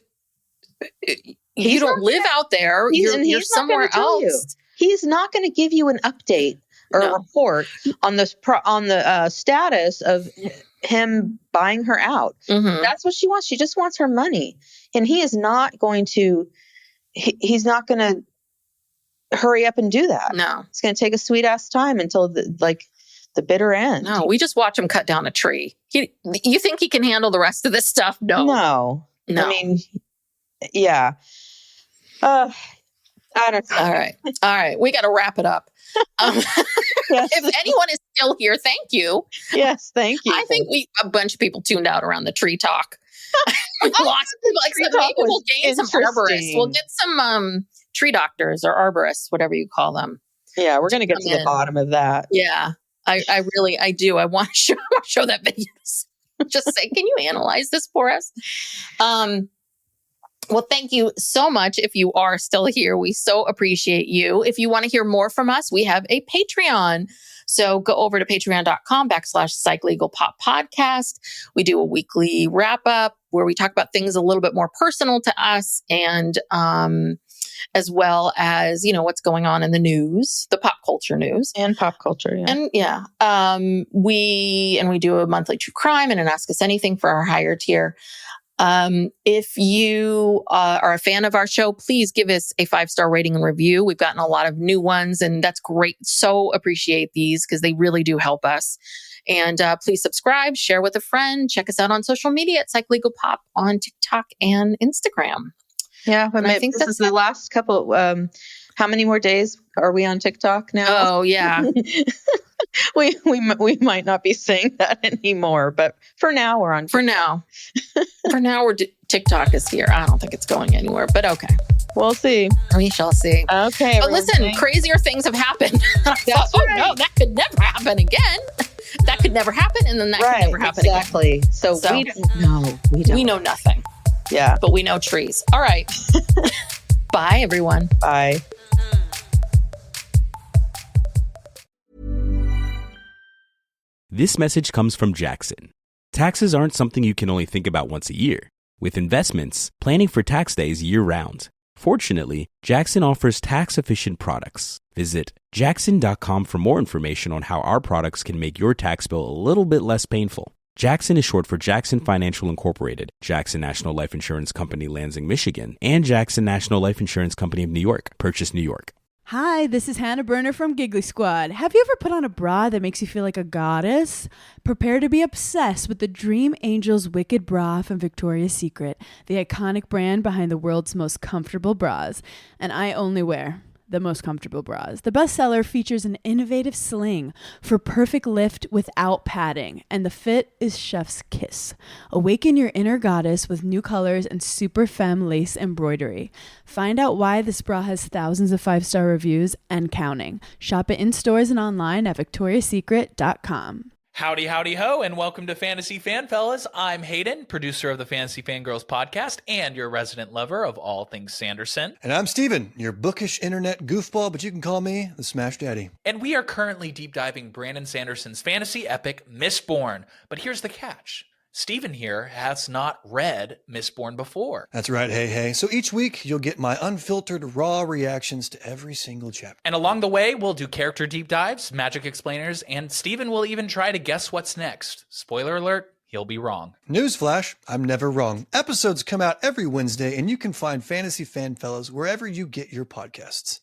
you don't live out there. You're somewhere else. He's not going to give you an update or a report on the status of him buying her out. That's what she wants. She just wants her money. And he is not going to, he's not going to hurry up and do that. No. It's going to take a sweet ass time until the bitter end. No, we just watch him cut down a tree. You think he can handle the rest of this stuff? No. I mean, yeah. I don't know. All right. We got to wrap it up. If anyone is still here, thank you. Yes, thank you. I think a bunch of people tuned out around the tree talk. Lots of people, maybe we'll gain some arborists. We'll get some tree doctors or arborists, whatever you call them. Yeah, we're going to get to the bottom of that. Yeah, I really do. I want to show that video. Just say, can you analyze this for us? Well, thank you so much. If you are still here, we so appreciate you. If you want to hear more from us, we have a Patreon. So go over to patreon.com/PsychLegalPopPodcast. We do a weekly wrap up where we talk about things a little bit more personal to us and as well as, what's going on in the news, the pop culture news. And pop culture, yeah. And we do a monthly true crime and an Ask Us Anything for our higher tier. If you are a fan of our show, please give us a 5-star rating and review. We've gotten a lot of new ones and that's great. So appreciate these because they really do help us. And please subscribe, share with a friend, check us out on social media at Psych Legal Pop on TikTok and Instagram. Yeah, I think this is the last couple. How many more days are we on TikTok now? Oh, yeah. we might not be saying that anymore, but for now we're on. For now, TikTok is here. I don't think it's going anywhere, but okay. We'll see. We shall see. Okay. But listen, crazier things have happened. That's right. Oh no, that could never happen again. That could never happen, and then that could never happen exactly. again. So we don't know. We know nothing. Yeah. But we know trees. All right. Bye, everyone. Bye. This message comes from Jackson. Taxes aren't something you can only think about once a year. With investments, planning for tax day is year-round. Fortunately, Jackson offers tax-efficient products. Visit jackson.com for more information on how our products can make your tax bill a little bit less painful. Jackson is short for Jackson Financial Incorporated, Jackson National Life Insurance Company, Lansing, Michigan, and Jackson National Life Insurance Company of New York, Purchase, New York. Hi, this is Hannah Berner from Giggly Squad. Have you ever put on a bra that makes you feel like a goddess? Prepare to be obsessed with the Dream Angels Wicked Bra from Victoria's Secret, the iconic brand behind the world's most comfortable bras. And I only wear the most comfortable bras. The bestseller features an innovative sling for perfect lift without padding, and the fit is chef's kiss. Awaken your inner goddess with new colors and super femme lace embroidery. Find out why this bra has thousands of 5-star reviews and counting. Shop it in stores and online at victoriassecret.com. Howdy, howdy, ho, and welcome to Fantasy Fan Fellas. I'm Hayden, producer of the Fantasy Fangirls podcast and your resident lover of all things Sanderson. And I'm Steven, your bookish internet goofball, but you can call me the Smash Daddy. And we are currently deep diving Brandon Sanderson's fantasy epic, Mistborn. But here's the catch. Steven here has not read Mistborn before. That's right, hey. So each week, you'll get my unfiltered, raw reactions to every single chapter. And along the way, we'll do character deep dives, magic explainers, and Steven will even try to guess what's next. Spoiler alert, he'll be wrong. Newsflash, I'm never wrong. Episodes come out every Wednesday, and you can find Fantasy Fan Fellas wherever you get your podcasts.